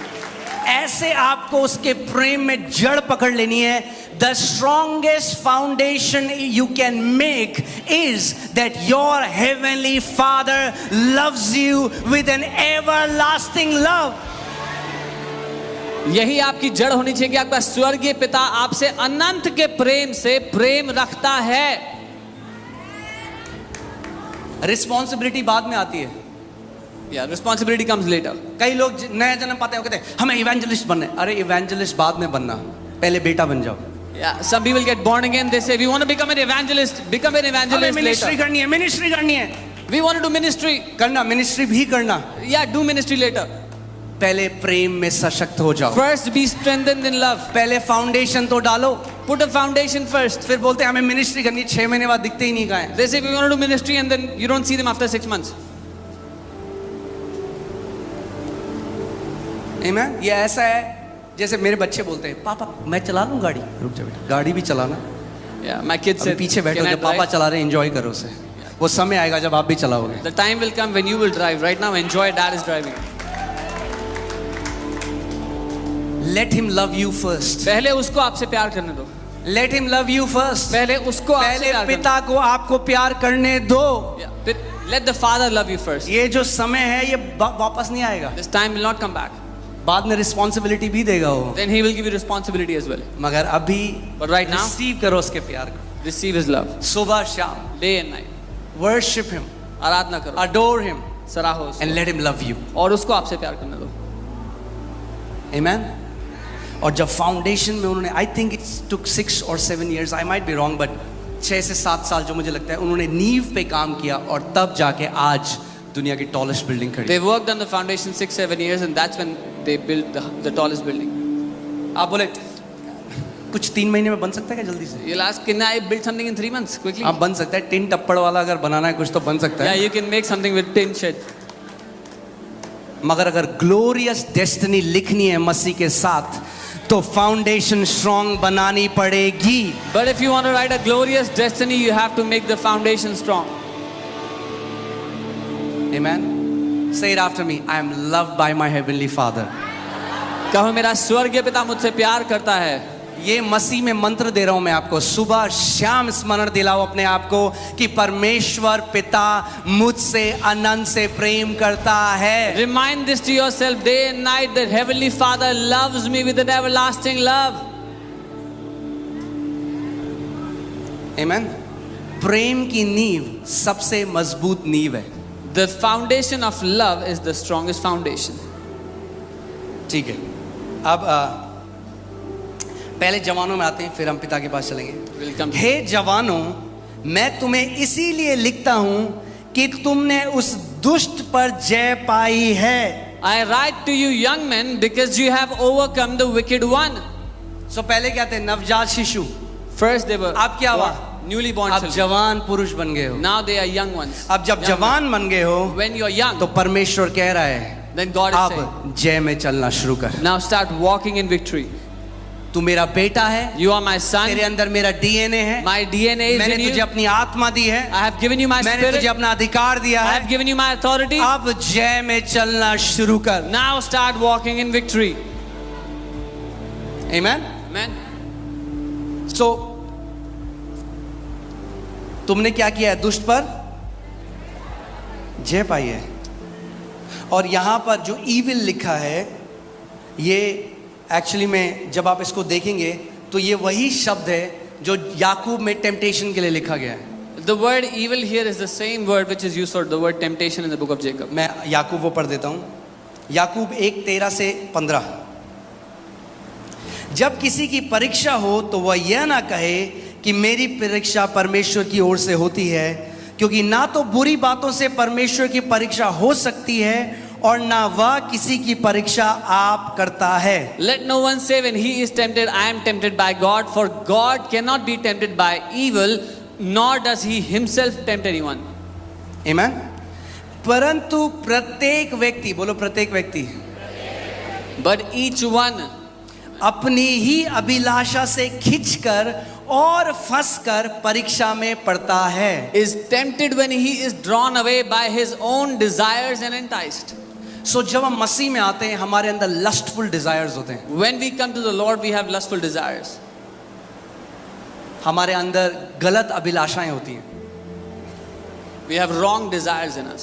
ऐसे आपको उसके प्रेम में जड़ पकड़ लेनी है। The strongest foundation you can make is that your heavenly Father loves you with an everlasting love. यही आपकी जड़ होनी चाहिए कि आपका स्वर्गीय पिता आपसे अनंत के प्रेम से प्रेम रखता है। रिस्पॉन्सिबिलिटी बाद में आती है। Yeah, responsibility comes later. कई लोग नया जन्म पाते हैं, कहते हैं हमें इवेंजलिस्ट बनना है। अरे इवेंजलिस्ट बाद में बनना, पहले बेटा बन जाओ। Yeah, some people get born again. They say we want to become an evangelist. Become an evangelist ministry later. करनी है, मिनिस्ट्री करनी है, We want to do ministry. करना, मिनिस्ट्री भी करना। Yeah, do ministry later. पहले प्रेम में सशक्त हो जाओ। First, be strengthened in love. पहले फाउंडेशन तो डालो। Put a foundation first. फिर बोलते हैं हमें मिनिस्ट्री करनी है, 6 महीने बाद दिखते ही नहीं कहाँ हैं। They say we want to do ministry and then you don't see them after 6 months. Amen? ये ऐसा है जैसे मेरे बच्चे बोलते हैं पापा मैं चला लूँ गाड़ी। रुक जा बेटा, गाड़ी भी चलाना। Yeah, my kids अभी said, पीछे बैठो, "Can I जब पापा drive?" चला रहे एंजॉय करो उसे। वो समय आएगा जब आप भी चलाओगे। The time will come when you will drive. Right now, enjoy. Dad is driving. Let him love you first. पहले उसको आपसे प्यार करने दो। Let him love you first. पहले उसको आपसे पहले प्यार करने पिता को आपको प्यार करने दो। दो। Yeah, let the Father love you first. ये जो समय है ये वापस नहीं आएगा। This time will not come back. बाद में रिस्पॉन्सिबिलिटी भी देगा वो, Then He will give you responsibility as well. मगर अभी But right now, रिसीव करो उसके प्यार को। receive His love. सुबह शाम Day and night. Worship him, आराधना करो, अडोर हिम सराहो उसको, and let him love you. और उसको आपसे प्यार करने दो। आमेन। और जब फाउंडेशन में उन्होंने, I think it's took 6 or 7 years, I might be wrong, but 6 से 7 साल जो मुझे लगता है उन्होंने नींव पे काम किया और तब जाके आज दुनिया की टॉलेस्ट बिल्डिंग खड़ी। They worked on the foundation 6-7 years and that's when they built the tallest building. आप बोले कुछ 3 महीने में बन सकता है क्या जल्दी से? You'll ask, can I build something in 3 months quickly? आप बन सकता है, टिन टप्पड़ वाला अगर बनाना है कुछ तो बन सकता Yeah, है। you can make something with tin shed. मगर अगर ग्लोरियस डेस्टिनी लिखनी है मसीह के साथ तो फाउंडेशन स्ट्रॉन्ग बनानी पड़ेगी। But if you want to write a glorious destiny, you have to make the foundation strong. Amen. Say it after me. I am loved by my heavenly Father. कहो मेरा स्वर्गीय पिता मुझसे प्यार करता है। ये मसीह में मंत्र दे रहा हूं मैं आपको। सुबह शाम स्मरण दिलाओ अपने आप को कि परमेश्वर पिता मुझसे अनंत से प्रेम करता है। Remind this to yourself day and night that Heavenly Father loves me with an everlasting love. Amen. प्रेम की नींव सबसे मजबूत नींव है। The foundation of love is the strongest foundation. ठीक है, अब पहले जवानों में आते हैं, फिर हम पिता के पास चलेंगे। Welcome. हे जवानों, मैं तुम्हें इसीलिए लिखता हूं कि तुमने उस दुष्ट पर जय पाई है। I write to you young men because you have overcome the wicked one. सो पहले क्या थे? नवजात शिशु। First they were अब क्या हुआ? newly born अब children. जवान पुरुष बन गए हो। Now they are young ones. अब जब Young जवान बन गए हो ones. When you are young, तो परमेश्वर कह रहा है then God is saying, अब जय में चलना शुरू कर। now start walking in victory. तू मेरा बेटा है, You are my son. तेरे अंदर मेरा डीएनए है, My DNA is मैंने in तुझे you. अपनी आत्मा दी है, I have given you my मैंने spirit. तुझे अपना अधिकार दिया I है। have given you my authority. अब जय में चलना शुरू कर। Now start walking in victory. Amen. Amen. सो तुमने क्या किया है? दुष्ट पर जय पाई है। और यहां पर जो ईविल लिखा है, ये एक्चुअली में जब आप इसको देखेंगे तो ये वही शब्द है जो याकूब में टेम्पटेशन के लिए लिखा गया है। The word evil here is the same word which is used for the word temptation in the book of Jacob. मैं याकूब वो पढ़ देता हूं, याकूब 1:13 से 15। जब किसी की परीक्षा हो तो वह यह ना कहे कि मेरी परीक्षा परमेश्वर की ओर से होती है, क्योंकि ना तो बुरी बातों से परमेश्वर की परीक्षा हो सकती है और ना वह किसी की परीक्षा आप करता है। Let no one say when he is tempted, I am tempted by God, for God cannot be tempted by evil, nor does he himself tempt anyone. आमेन। परंतु प्रत्येक व्यक्ति, बोलो प्रत्येक व्यक्ति, But each one अपनी ही अभिलाषा से खिंचकर और फंसकर परीक्षा में पड़ता है। is tempted when he is drawn away by his own desires and enticed. सो जब हम मसीह में आते हैं हमारे अंदर लस्टफुल डिजायर्स होते हैं, When we come to the Lord, we have lustful desires. हमारे अंदर गलत अभिलाषाएं होती हैं, We have wrong desires in us.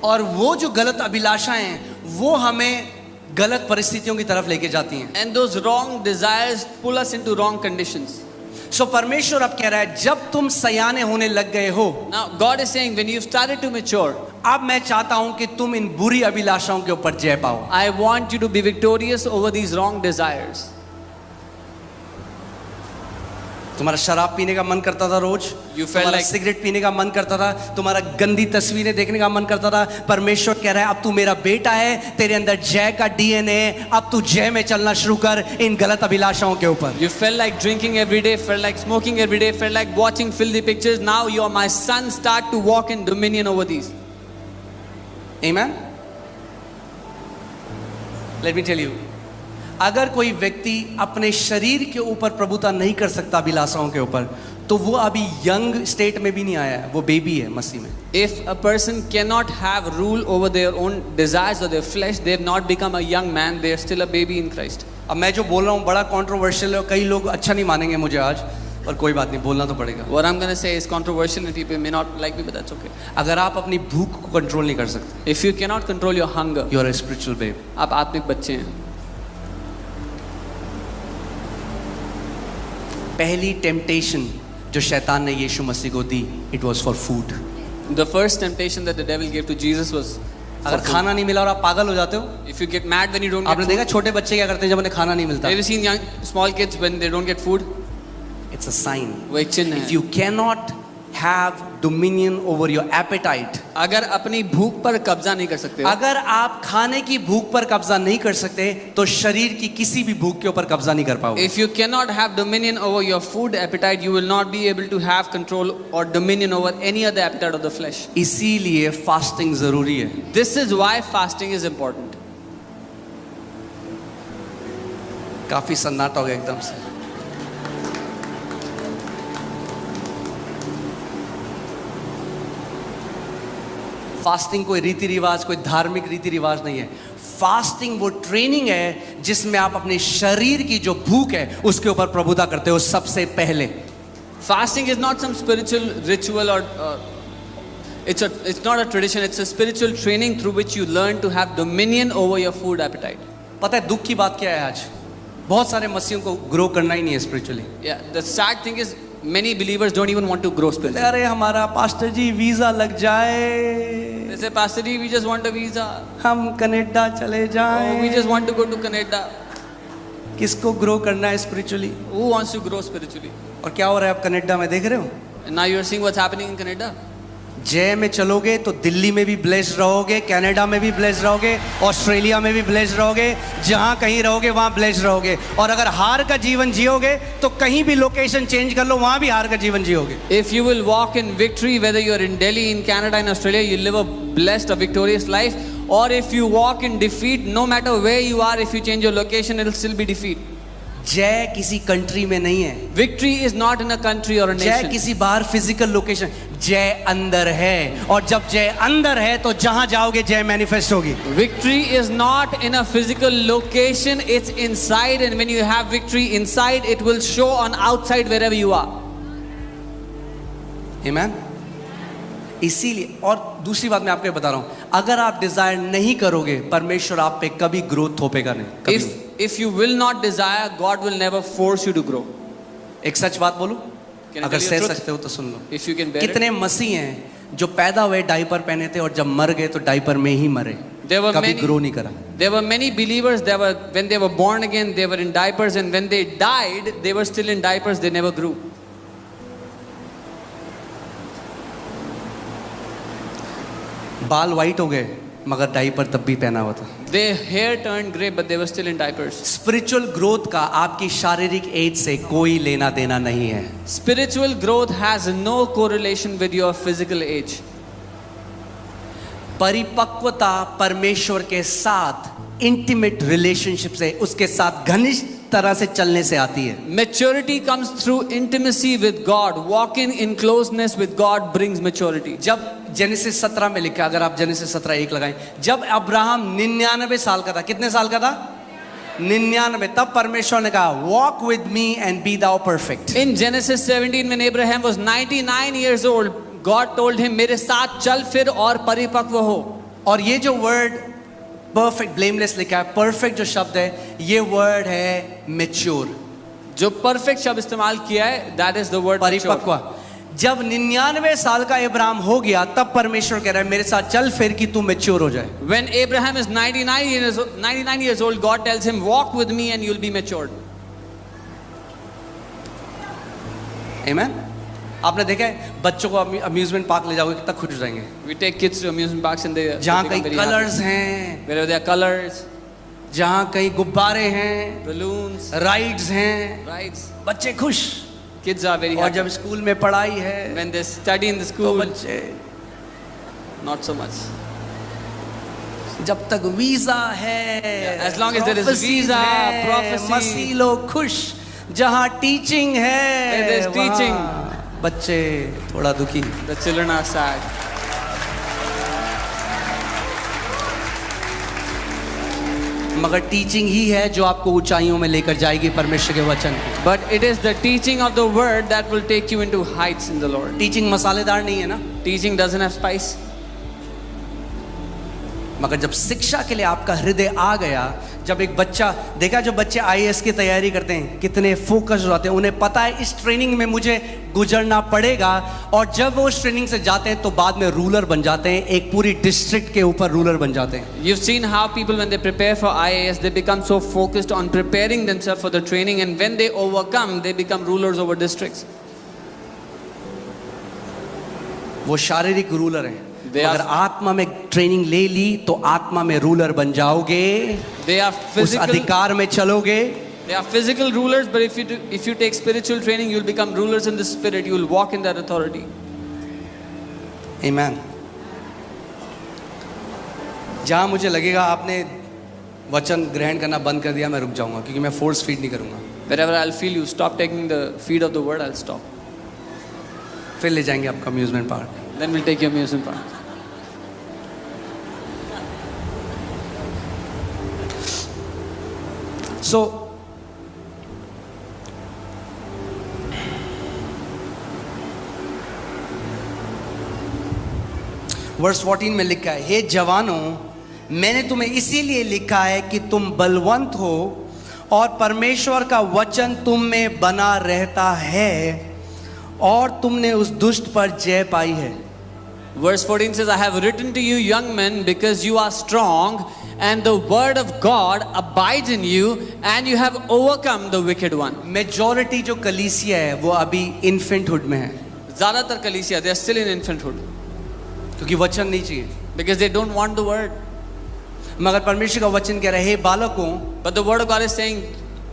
और वो जो गलत अभिलाषाएं हैं वो हमें गलत परिस्थितियों की तरफ लेके जाती हैं। And those wrong desires pull us into wrong conditions. सो परमेश्वर अब कह रहा है जब तुम सयाने होने लग गए हो, Now, God is saying, when you've started to mature, अब मैं चाहता हूं कि तुम इन बुरी अभिलाषाओं के ऊपर जय पाओ। I want you to be victorious over these wrong desires. तुम्हारा शराब पीने का मन करता था रोज, You felt तुम्हारा like- सिगरेट पीने का मन करता था, तुम्हारा गंदी तस्वीरें देखने का मन करता था। परमेश्वर कह रहा है अब तू मेरा बेटा है, तेरे अंदर जय का डीएनए, अब तू जय में चलना शुरू कर इन गलत अभिलाषाओं के ऊपर। You felt like drinking every day, felt like smoking every day, felt like watching filthy pictures. Now you are my son. Start to walk in dominion over these. Amen? Let me tell you, अगर कोई व्यक्ति अपने शरीर के ऊपर प्रभुता नहीं कर सकता अभिलाषाओं के ऊपर, तो वो अभी यंग स्टेट में भी नहीं आया है, वो बेबी है मसीह में। If a person cannot have rule over their own desires or their flesh, they have not become a young man. They are still a baby in Christ. अब मैं जो बोल रहा हूँ बड़ा कंट्रोवर्शियल है, कई लोग अच्छा नहीं मानेंगे मुझे आज, पर कोई बात नहीं, बोलना तो पड़ेगा। What I'm going to say is controversial and people may not like me, but that's okay. अगर आप अपनी भूख को कंट्रोल नहीं कर सकते, If you cannot control your hunger, you are a spiritual babe. आप आत्मिक बच्चे हैं. पहली टेम्पटेशन जो शैतान ने यीशु मसीह को दी, it was for food. The first temptation that the devil gave to Jesus was for अगर food. खाना नहीं मिला और आप पागल हो जाते हो, If you get mad when you don't आपने get देखा food, छोटे बच्चे क्या करते हैं जब उन्हें खाना नहीं मिलता? have you seen young small kids when they don't get food? It's a sign. वो एक चिन्ह इफ है. You cannot have dominion over your appetite, अगर अपनी भूख पर कब्जा नहीं कर सकते हो, अगर आप खाने की भूख पर कब्जा नहीं कर सकते तो शरीर की किसी भी भूख के ऊपर कब्जा नहीं कर पाओगे। if you cannot have dominion over your food appetite, you will not be able to have control or dominion over any other appetite of the flesh. इसीलिए फास्टिंग जरूरी है। This is why fasting is important. काफी सन्नाटा हो गया एकदम से। फास्टिंग कोई रीति रिवाज, कोई धार्मिक रीति रिवाज नहीं है। फास्टिंग वो ट्रेनिंग है जिसमें आप अपने शरीर की जो भूख है उसके ऊपर प्रभुता करते हो सबसे पहले। Fasting is not some spiritual ritual or it's not a tradition. It's a spiritual training through which you learn to have dominion over your food appetite. पता है दुख की बात क्या है आज? बहुत सारे मसीहों को ग्रो करना ही नहीं है spiritually. Yeah, the sad thing is many believers don't even want to grow spiritually. अरे हमारा पास्टर जी वीजा लग जाए, They say, Pastor Ji, we just want a visa. हम कनाडा चले Oh, जाएं। we just want to go to Canada. किसको ग्रो करना है spiritually? Who wants to grow spiritually? और क्या हो रहा है आप कनाडा में देख रहे हो? And now you are seeing what's happening in Canada. जय में चलोगे तो दिल्ली में भी ब्लेस्ड रहोगे, कनाडा में भी ब्लेस्ड रहोगे, ऑस्ट्रेलिया में भी ब्लेस्ड रहोगे, जहां कहीं रहोगे वहां ब्लेस्ड रहोगे। और अगर हार का जीवन जियोगे तो कहीं भी लोकेशन चेंज कर लो, वहां भी हार का जीवन जियोगे। If you will walk in victory, whether you are in Delhi, in Canada, in Australia, you live a blessed, a victorious life. Or if you walk in defeat, no matter where you are, if you change your location, it will still be defeat. जय किसी कंट्री में नहीं है, Victory is not in a country or a जय nation. किसी बाहर फिजिकल लोकेशन, जय अंदर है। और जब जय अंदर है तो जहां जाओगे जय मैनिफेस्ट होगी। Victory is not in a physical location, it's inside, and when you have victory inside, it will show on outside wherever you are. आमीन। इसीलिए, और दूसरी बात मैं आपको बता रहा हूं, अगर आप डिजायर नहीं करोगे परमेश्वर आप पे कभी ग्रोथ थोपेगा नहीं, कभी नहीं। If you will not desire, God will never force you to grow. एक सच बात बोलूं, Can I अगर tell you सह the truth? सकते हो तो सुन लो। If you can bear it. कितने मसीह हैं जो पैदा हुए डायपर पहने थे और जब मर गए तो डायपर में ही मरे, There were कभी many- ग्रो नहीं करा। There were many believers, when they were born again, they were in diapers, and when they died, they were still in diapers, they never grew. बाल वाइट हो गए मगर डायपर तब भी पहना हुआ था। Their hair turned gray, but they were still in diapers. Spiritual growth का आपकी शारीरिक एज से कोई लेना देना नहीं है। Spiritual growth has no correlation with your physical age. परिपक्वता परमेश्वर के साथ इंटीमेट रिलेशनशिप से, उसके साथ घनिष्ठ तरह से चलने से आती है। Maturity comes through intimacy with God. Walking in closeness with God brings maturity. जब जेनेसिस 17 में लिखा, अगर आप जेनेसिस 17:1 लगाएं, जब अब्राहम 99 साल का था, कितने साल का था? 99। तब परमेश्वर ने कहा walk with me and be thou perfect. In Genesis 17, when Abraham was 99 years old, God told him, मेरे साथ चल फिर और परिपक्व हो। और ये जो वर्ड परफेक्ट, ब्लेमलेस लिखा है, परफेक्ट जो शब्द है, ये वर्ड है मैच्योर। जो perfect शब्द इस्तेमाल किया है, that is the word परिपक्व। mature. जब 99 साल का इब्राहिम हो गया, तब परमेश्वर कह रहा है मेरे साथ चल फिर कि तू मैच्योर हो जाए। When Abraham is 99 years old, God tells him, walk with me and you'll be matured. आमेन। आपने देखा है बच्चों को अम्यूजमेंट पार्क ले जाओगे कितना खुश हो जाएंगे, We take kids to amusement parks and they जहाँ become कहीं very happy. कलर्स हैं, Wherever there are colors, जहाँ कहीं गुब्बारे हैं, balloons, राइड्स हैं, rides, बच्चे खुश। kids are very और happy. जब स्कूल में पढ़ाई है When they study in the तो school, बच्चे, not so much. जब तक वीजा है, as long as there is prophecies visa, है, prophecy, मसीह लोग खुश। जहाँ टीचिंग है, Where there is वहाँ teaching, बच्चे थोड़ा दुखी। the children are sad. मगर टीचिंग ही है जो आपको ऊंचाइयों में लेकर जाएगी परमेश्वर के वचन की। But it is the teaching of the word that will take you into heights in the Lord. Teaching मसालेदार नहीं है ना, Teaching doesn't have spice. मगर जब शिक्षा के लिए आपका हृदय आ गया, जब एक बच्चा देखा, जो बच्चे आईएएस की तैयारी करते हैं कितने फोकस हो जाते हैं, उन्हें पता है इस ट्रेनिंग में मुझे गुजरना पड़ेगा, और जब वो उस ट्रेनिंग से जाते हैं तो बाद में रूलर बन जाते हैं, एक पूरी डिस्ट्रिक्ट के ऊपर रूलर बन जाते हैं। You've seen how people when they prepare for IAS, they become so focused on preparing themselves for the training, and when they overcome, they become rulers over districts. वो शारीरिक रूलर हैं, They are- अगर आत्मा में ट्रेनिंग ले ली तो आत्मा में रूलर बन जाओगे, They are उस physical. अधिकार में चलोगे। They are physical rulers, but if you take spiritual training, you'll become rulers in the spirit. You will walk in that authority. आमीन। जहां मुझे लगेगा आपने वचन ग्रहण करना बंद कर दिया, मैं रुक जाऊंगा, क्योंकि मैं फोर्स फीड नहीं करूंगा। Wherever I'll feel you stop taking the feed of the word, I'll stop. फिर ले जाएंगे आपका amusement park. Then we'll take you amusement park. So verse 14 में लिखा है, हे जवानों, मैंने तुम्हें इसीलिए लिखा है कि तुम बलवंत हो और परमेश्वर का वचन तुम में बना रहता है और तुमने उस दुष्ट पर जय पाई है। Verse 14 says, I have written to you, young men, because you are strong, and the word of God abides in you, and you have overcome the wicked one. Majority जो कलीसिया है वो अभी इन्फेंटहुड में है, ज़्यादातर कलीसिया, they are still in infanthood, क्योंकि वचन नहीं चाहिए। because they don't want the word. मगर परमेश्वर का वचन कह रहा है, हे बालकों, But the word of God is saying,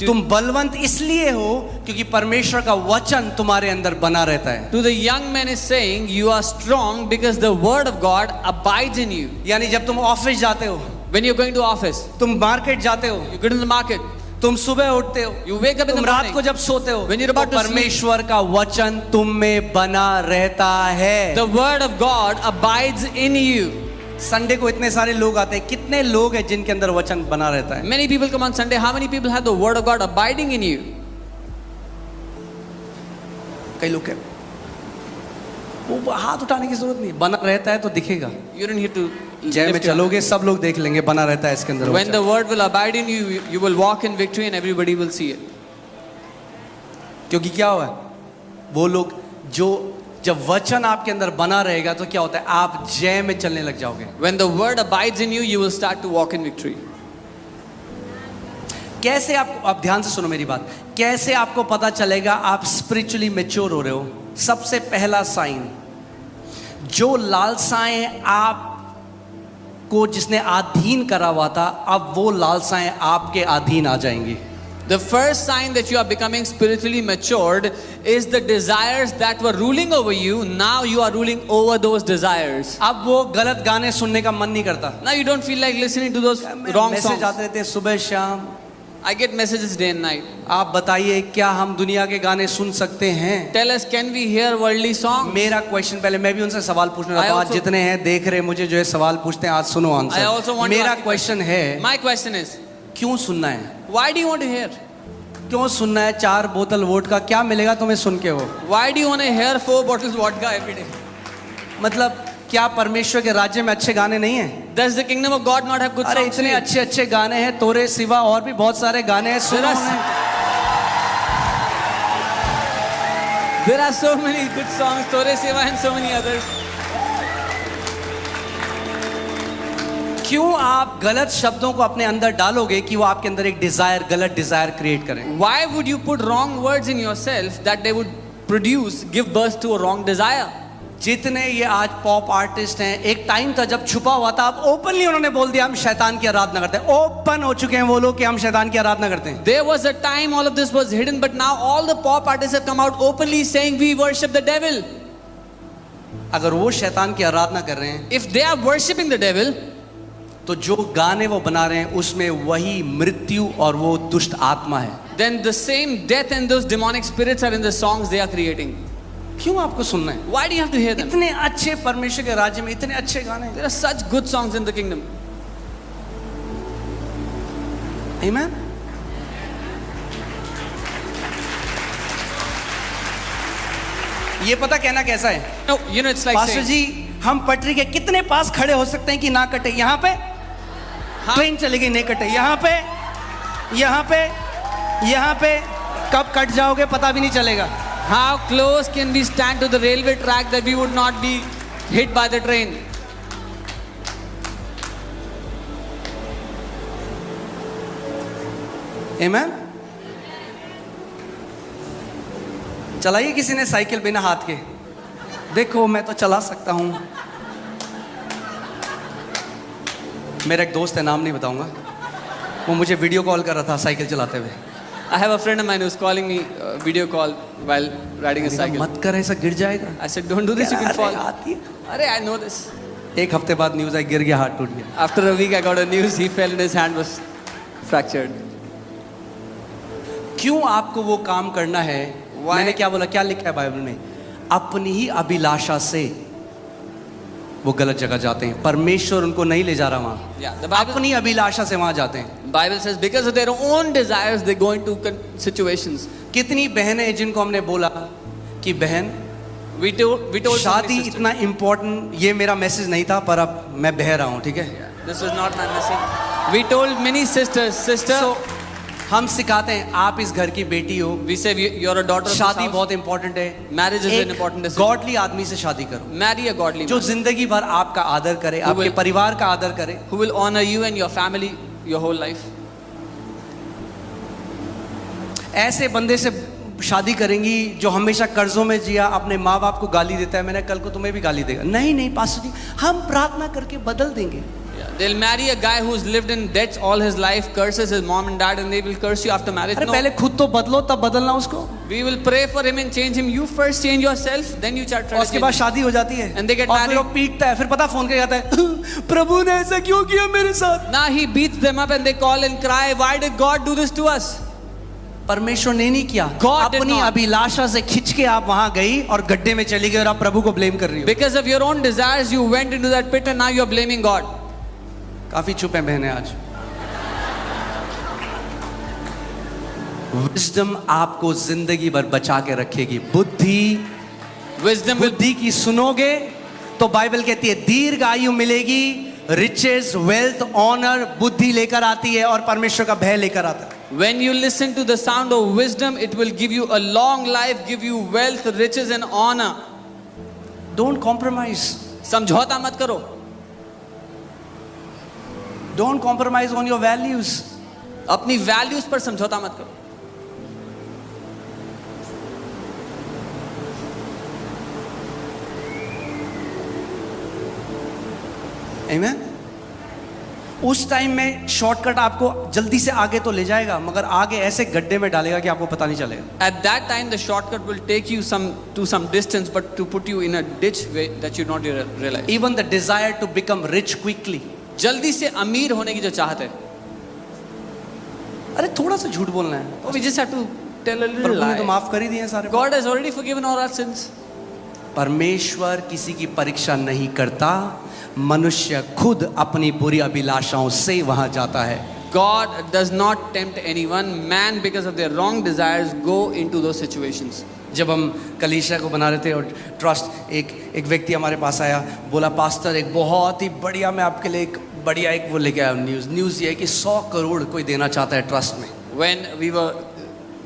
तुम बलवंत इसलिए हो क्योंकि परमेश्वर का वचन तुम्हारे अंदर बना रहता है। to the young man is saying, you are strong because the word of God abides in you. यानी जब तुम ऑफिस जाते हो, When you're going to office, तुम मार्केट जाते हो, you go to the market, तुम सुबह उठते हो, you wake up in the तुम रात morning, को जब सोते हो, When you're about तो to sleep, परमेश्वर का वचन तुम में बना रहता है। the word of God abides in you. Sunday को इतने सारे लोग आते हैं, कितने लोग हैं जिनके अंदर वचन बना रहता है? Many people come on Sunday. How many people have the word of God abiding in you? कई लोग कहते वो हाथ उठाने की जरूरत नहीं, बना रहता है तो दिखेगा। You don't need to जय में lift your चलोगे सब लोग देख लेंगे, बना रहता है इसके अंदर When वचन। the word will abide in you, you will walk in victory and everybody will see it. क्योंकि क्या हुआ, वो लोग जो जब वचन आपके अंदर बना रहेगा तो क्या होता है, आप जय में चलने लग जाओगे। When the word abides in you, you will start to walk in victory. कैसे आपको, आप ध्यान से सुनो मेरी बात, कैसे आपको पता चलेगा आप स्पिरिचुअली मैच्योर हो रहे हो? सबसे पहला साइन, जो लालसाएं आप को जिसने अधीन करा हुआ था, अब वो लालसाएं आपके अधीन आ जाएंगी। The first sign that you are becoming spiritually matured is the desires that were ruling over you. Now you are ruling over those desires. अब वो गलत गाने सुनने का मन नहीं करता। Now you don't feel like listening to those wrong message songs. आते रहते हैं सुबह शाम। I get messages day and night. आप बताइए क्या हम दुनिया के गाने सुन सकते हैं? Tell us, can we hear worldly songs? मेरा क्वेश्चन, पहले मैं भी उनसे सवाल पूछने I लगा। आज also- जितने हैं देख रहे मुझे जो है सवाल पूछते हैं, आज सुनो I also answer. want to मेरा ask you- क्वेश्चन है, My question is, क्यों सुनना है? why do you want to hear? क्यों सुनना है? 4 बोतल वोट का क्या मिलेगा तुम्हें सुन के? वो Why do you want to hear 4 bottles vodka every day? मतलब क्या परमेश्वर के राज्य में अच्छे गाने नहीं हैं? Does the kingdom of God not have good अरे songs? इतने अच्छे अच्छे गाने हैं, तोरे सिवा और भी बहुत सारे गाने हैं, सुनो There are- उन्हें। There are so many good songs, Tore Seva and so many others. क्यों आप गलत शब्दों को अपने अंदर डालोगे कि वो आपके अंदर एक डिजायर, गलत डिजायर क्रिएट करें? Why would you put wrong words in yourself that they would give birth to a wrong desire? जितने ये आज पॉप आर्टिस्ट हैं, एक टाइम था जब छुपा हुआ था, अब ओपनली उन्होंने बोल दिया हम शैतान की आराधना करते हैं। ओपन हो चुके हैं वो लोग कि हम शैतान की आराधना करते हैं। There was a time all of this was hidden, but now all the pop artists have come out openly saying we worship the devil. अगर वो शैतान की आराधना कर रहे हैं, If they are worshipping the devil, तो जो गाने वो बना रहे हैं उसमें वही मृत्यु और वो दुष्ट आत्मा है। then the same death and those demonic spirits are in the songs they are creating. क्यों आपको सुनना है? Why do you have to hear them? इतने अच्छे परमेश्वर के राज्य में इतने अच्छे गाने हैं। There are such good songs in the kingdom. Amen? ये पता कहना कैसा है? No, it's like pastor saying, जी, हम पटरी के कितने पास खड़े हो सकते हैं कि ना कटे? यहाँ पे ट्रेन चली गई, नहीं कटे। यहाँ पे, यहाँ पे, यहाँ पे कब कट जाओगे पता भी नहीं चलेगा। how close can we stand to the railway track that we would not be hit by the train? Amen? चलाइए किसी ने साइकिल बिना हाथ के, देखो मैं तो चला सकता हूं। मेरा एक दोस्त है, नाम नहीं बताऊंगा, वो मुझे वीडियो कॉल कर रहा था साइकिल चलाते हुए। I have a friend of mine who's calling me video call while riding a cycle. मत कर, ऐसा गिर जाएगा। I said, don't do this, you can अरे fall. आती है। Arey, I know this. एक हफ्ते बाद न्यूज आई, गिर गया, हाथ टूट गया। After a week, I got a news. He fell and his hand was fractured. क्यों आपको वो काम करना है? Why? मैंने क्या बोला, क्या लिखा है बाइबल में? अपनी ही अभिलाषा से वो गलत जगह जाते हैं, परमेश्वर उनको नहीं ले जा रहा वहां। Yeah, the Bible, अपनी अभिलाषा से वहां जाते हैं। Bible says because of their own desires, they go into situations. कितनी बहनें हैं जिनको हमने बोला कि बहन, We told so शादी many sisters. इतना इम्पोर्टेंट, ये मेरा मैसेज नहीं था पर अब मैं बह रहा हूँ, ठीक है? This was not my message. We told many sisters, sister, So, हम सिखाते हैं आप इस घर की बेटी हो, we say you're a daughter of this शादी house. बहुत इंपॉर्टेंट है। Marriage is an important decision. Godly आदमी से शादी करो Marry a godly जो man जिंदगी भर आपका आदर करे, Who आपके will- परिवार का आदर करे। who will honor you and your family your whole life. ऐसे बंदे से शादी करेंगी जो हमेशा कर्जों में जिया, अपने माँ बाप को गाली देता है, मैंने कल को तुम्हें भी गाली देगा। नहीं नहीं पास्टर जी, हम प्रार्थना करके बदल देंगे। Yeah. They'll marry a guy who's lived in debts all his life, curses his mom and dad, and they will curse you after marriage. अरे No. पहले खुद तो बदलो तब बदलना उसको, We will pray for him and change him. You first change yourself, then you try और to उसके change बाद him. शादी हो जाती है And they get और फिर married. वो पीटता है, फिर पता फोन करके आता है प्रभु ने ऐसा क्यों किया मेरे साथ? Now he beats them up and they call and cry, why did God do this to us? परमेश्वर ने नहीं किया, God did अपनी not. अभिलाषा से खिंच के आप वहां गई और गड्ढे में चली गई और आप प्रभु को ब्लेम कर रही हो। Because of your own desires, you went into that pit and now you're blaming God. काफी चुप हैं बहनें आज। विजडम आपको जिंदगी भर बचा के रखेगी। Wisdom will बुद्धि की सुनोगे तो बाइबल कहती है दीर्घ आयु मिलेगी, रिचेस, वेल्थ, ऑनर बुद्धि लेकर आती है और परमेश्वर का भय लेकर आता है। When you listen to the sound of wisdom, it will give you a long life, give you wealth, riches and honor. Don't compromise, समझौता मत करो. Don't compromise on your values. अपनी वैल्यूज पर समझौता मत करो. आमेन। उस टाइम में शॉर्टकट आपको जल्दी से आगे तो ले जाएगा, मगर आगे ऐसे गड्ढे में डालेगा कि आपको पता नहीं चलेगा। At that time, the shortcut will take you to some distance, but to put you in a ditch that you not realize. Even the desire to become rich quickly. जल्दी से अमीर होने की जो चाहत है, अरे थोड़ा सा झूठ बोलना है, oh, we just have to tell a little प्रभु ने तो lie. माफ कर ही दिए हैं सारे। God has already forgiven all our sins. परमेश्वर किसी की परीक्षा नहीं करता, मनुष्य खुद अपनी बुरी अभिलाषाओं से वहां जाता है। God does not tempt anyone. Man, because of their wrong desires, go into those situations. जब हम कलीसिया को बना रहे थे और ट्रस्ट, एक व्यक्ति हमारे पास आया, बोला पास्टर एक बहुत ही बढ़िया, मैं आपके लिए एक बढ़िया एक वो लेके आया न्यूज़ ये है कि 100 करोड़ कोई देना चाहता है ट्रस्ट में। When we were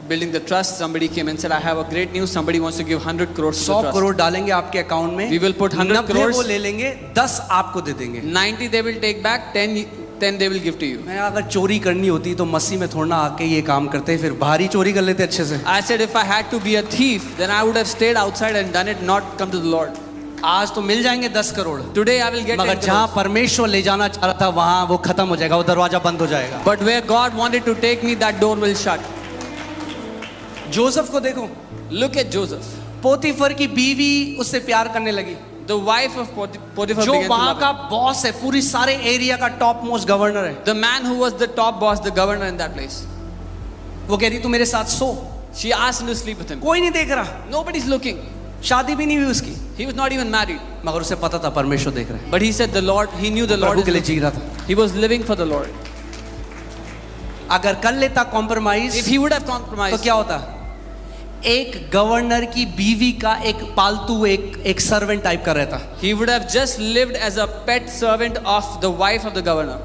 building the trust, somebody came and said, I have a great news, somebody wants to give 100 crores to the 100 trust. Crore डालेंगे आपके अकाउंट में, We will put 100 90 crores. वो ले लेंगे, 10 आपको दे देंगे। 90 they will take back, 10 they will give to you. मैं अगर चोरी करनी होती तो मसीह में थोड़ा आके ये काम करते, फिर बाहर ही चोरी कर लेते अच्छे से। I said, if I had to be a thief, then I would have stayed outside and done it, not come to the Lord. आज तो मिल जाएंगे 10 crore, Today I will get 10 मगर जहाँ crores. परमेश्वर ले जाना चाह रहा था वहाँ वो खत्म हो जाएगा, वो दरवाजा बंद हो जाएगा। But where God wanted to take me, that door will shut. Joseph को देखो, Look at Joseph. पोतीफर की बीवी उससे प्यार करने लगी, The wife of Potiphar जो began to वहाँ love का him. बॉस है, पूरी सारे एरिया का टॉप मोस्ट गवर्नर है। The man who was the top boss, the governor in that place. वो कह रही तू मेरे साथ सो, She asked him to sleep with him. कोई नहीं देख रहा, Nobody's looking. शादी भी नहीं हुई उसकी, He was not even married. मगर उसे पता था परमेश्वर देख रहा है, But he said the Lord, he knew the Lord Prabhu is के लिए looking. जी रहा था। He was living for the Lord. अगर कर लेता compromise If he would have तो compromised, क्या होता, एक गवर्नर की बीवी का एक पालतू एक सर्वेंट टाइप का रहता, he would have just lived as a pet servant of the wife of the governor.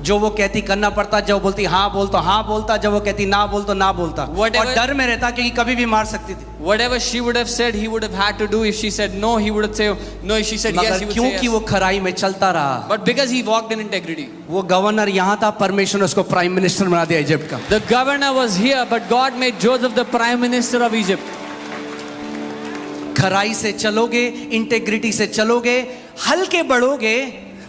जो वो कहती करना पड़ता, जब वो बोलती हाँ बोलता हाँ बोलता, जब वो कहती ना बोल तो ना बोलता, Whatever- और डर में रहता क्योंकि कभी भी मार सकती थी। Whatever she would have said, he would have had to do. If she said no, he would have said no. If she said yes, he मगर would say क्योंकि yes. वो खराई में चलता रहा, But because he walked in integrity, वो गवर्नर यहाँ था, परमेश्वर ने उसको प्राइम मिनिस्टर बना दिया इजिप्ट का। the governor was here, but God made Joseph the prime minister of Egypt. खराई से चलोगे, इंटेग्रिटी से चलोगे, हल्के बढ़ोगे,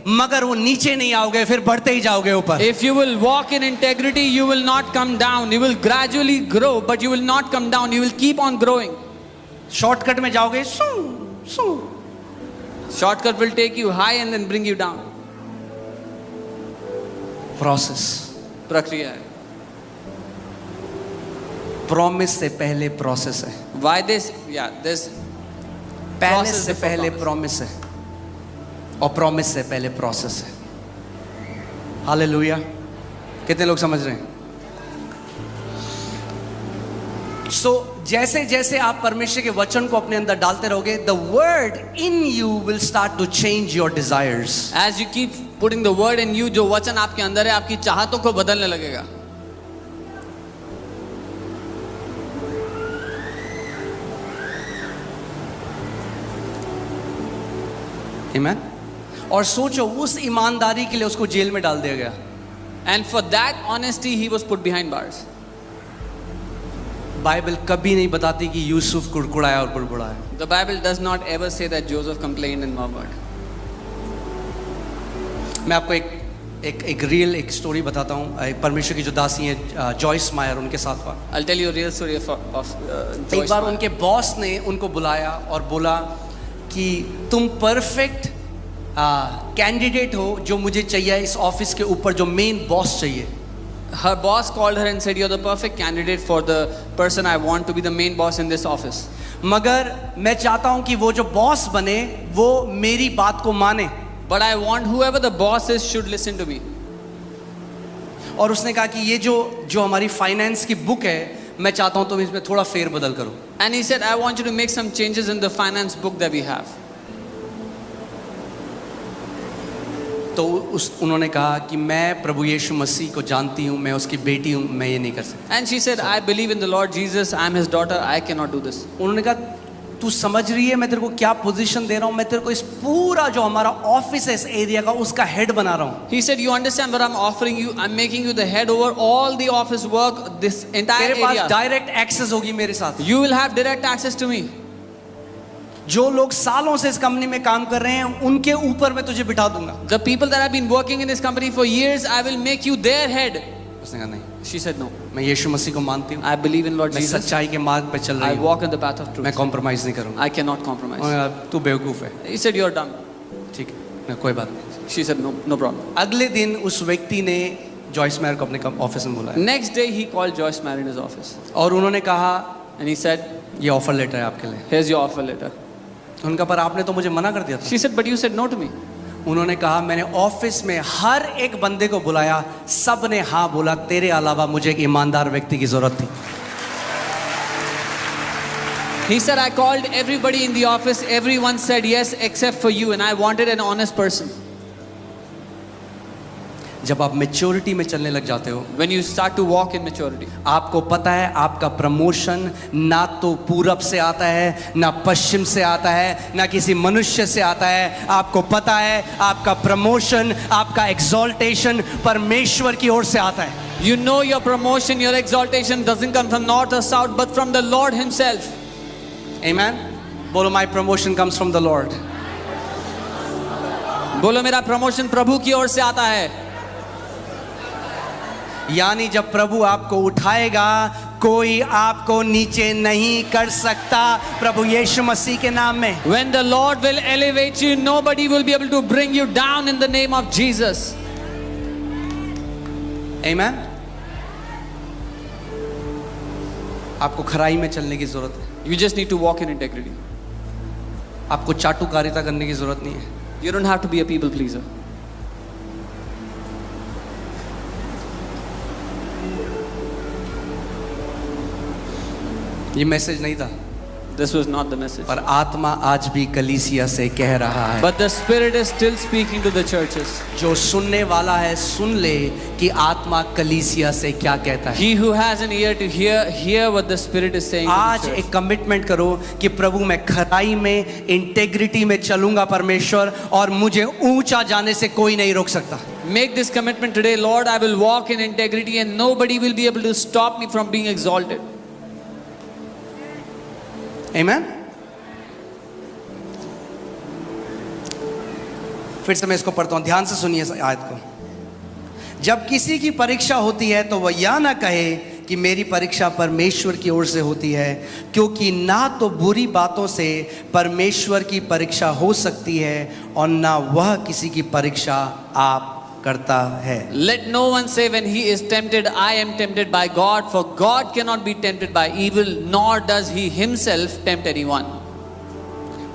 मगर वो नीचे नहीं आओगे, फिर बढ़ते ही जाओगे ऊपर। If you will walk in integrity, you will not come down. You will gradually grow, but you will not come down. You will keep on growing. Shortcut में जाओगे, सू सू, Shortcut will take you high and then bring you down. Process, प्रक्रिया है. प्रॉमिस से पहले प्रोसेस है, Why this? Yeah, this पहले Process से before पहले promise. प्रॉमिस है, और प्रॉमिस से पहले प्रोसेस है। हालेलुया, कितने लोग समझ रहे हैं? सो जैसे जैसे आप परमेश्वर के वचन को अपने अंदर डालते रहोगे, the word in you will start to change your desires. as you keep putting the word in you, जो वचन आपके अंदर है, आपकी चाहतों को बदलने लगेगा. आमीन। और सोचो, उस ईमानदारी के लिए उसको जेल में डाल दिया गया। And for that honesty, he was put behind bars. Bible कभी नहीं बताती कि यूसुफ कुड़कुड़ाया और बुड़बुड़ाया। The Bible does not ever say that Joseph complained and murmured. मैं आपको एक रियल एक स्टोरी बताता हूँ। परमेश्वर की जो दासी हैं जॉयस मायर, उनके साथ हुआ। I'll tell you a real story of एक Joyce बार Meyer. उनके बॉस ने उनको बुलाया और बोला कि तुम परफेक्ट कैंडिडेट हो जो मुझे चाहिए इस ऑफिस के ऊपर, जो मेन बॉस चाहिए। Her boss called her and said, "You're the perfect candidate for the person I want to be the main boss in this office. मगर मैं चाहता हूँ कि वो जो बॉस बने वो मेरी बात को माने। But I want whoever the boss is should listen to me." और उसने कहा कि ये जो हमारी फाइनेंस की बुक है, मैं चाहता हूँ तुम इसमें थोड़ा फेर बदल करो। And he said, "I want you to make some changes in the finance book that we have." तो उन्होंने कहा कि मैं प्रभु यीशु मसीह को जानती हूँ, मैं उसकी बेटी हूँ, मैं ये नहीं कर सकती। And she said, "I believe in the Lord Jesus. I'm his daughter. I cannot do this." उन्होंने कहा तू समझ रही है मैं तेरे को क्या पोजीशन दे रहा हूँ, मैं तेरे को इस पूरा जो हमारा ऑफिस है इस एरिया का, उसका हेड बना रहा हूँ। He said, "You understand what I'm offering you? I'm making you the head over all the office work, this entire तेरे पास area. डायरेक्ट एक्सेस होगी मेरे साथ। You will have direct access to me." जो लोग सालों से इस कंपनी में काम कर रहे हैं उनके ऊपर मैं तुझे बिठा दूंगा। The people that have been working in this company for years, I will make you their head. उसने कहा नहीं, She said no. मैं यीशु मसीह को मानती हूँ, I believe in Lord मैं Jesus. सच्चाई के मार्ग पे चल I रही हूँ, walk on the path of मैं truth. कॉम्प्रोमाइज नहीं करूँगा। I cannot compromise. तू बेवकूफ़ है। He said, you're dumb. ठीक है, मैं कोई बात नहीं। She said, no problem. अगले दिन उस व्यक्ति ने जॉयस मेयर को अपने ऑफिस में बुलाया Next day, he called Joyce Meyer in his office. और उन्होंने कहा And he said, ये ऑफर लेटर है आपके लिए। here's your offer letter. उनका पर आपने तो मुझे मना कर दिया था। She said, but you said no to me. उन्होंने कहा मैंने ऑफिस में हर एक बंदे को बुलाया, सब ने हाँ बोला, तेरे अलावा मुझे एक ईमानदार व्यक्ति की जरूरत थी। He said, I called everybody in the office. Everyone said yes except for you. And I wanted an honest person. जब आप मैच्योरिटी में चलने लग जाते हो, When you start to walk in maturity, आपको पता है आपका प्रमोशन ना तो पूरब से आता है, ना पश्चिम से आता है, ना किसी मनुष्य से आता है। आपको पता है आपका प्रमोशन, आपका एक्सॉल्टेशन परमेश्वर की ओर से आता है। you know your promotion, your exaltation doesn't come from north or south, but from the Lord Himself. Amen? बोलो, my promotion comes from the Lord. बोलो मेरा प्रमोशन प्रभु की ओर से आता है। यानी जब प्रभु आपको उठाएगा कोई आपको नीचे नहीं कर सकता, प्रभु यीशु मसीह के नाम में। When the Lord will elevate you, nobody will be able to bring you down in the name of Jesus. Amen? आपको खराई में चलने की जरूरत है। You just need to walk in integrity. आपको चाटुकारिता करने की जरूरत नहीं है। You don't have to be a people pleaser. ये मैसेज नहीं था, This was not the message. पर आत्मा आज भी कलीसिया से कह रहा है। But the Spirit is still speaking to the churches. जो सुनने वाला है सुन ले कि आत्मा कलीसिया से क्या कहता है। He who has an ear to hear what the Spirit is saying to आज the church. एक कमिटमेंट करो कि प्रभु मैं खराई में इंटेग्रिटी में चलूंगा परमेश्वर, और मुझे ऊंचा जाने से कोई नहीं रोक सकता। Make this commitment today, Lord. I will walk in integrity, and nobody will be able to stop me from being exalted. Amen? फिर से मैं इसको पढ़ता हूं, ध्यान से सुनिए इस आयत को। जब किसी की परीक्षा होती है तो वह यह ना कहे कि मेरी परीक्षा परमेश्वर की ओर से होती है, क्योंकि ना तो बुरी बातों से परमेश्वर की परीक्षा हो सकती है और ना वह किसी की परीक्षा आप करता है। Let no one say when he is tempted, I am tempted by God, for God cannot be tempted by evil, nor does he himself tempt anyone.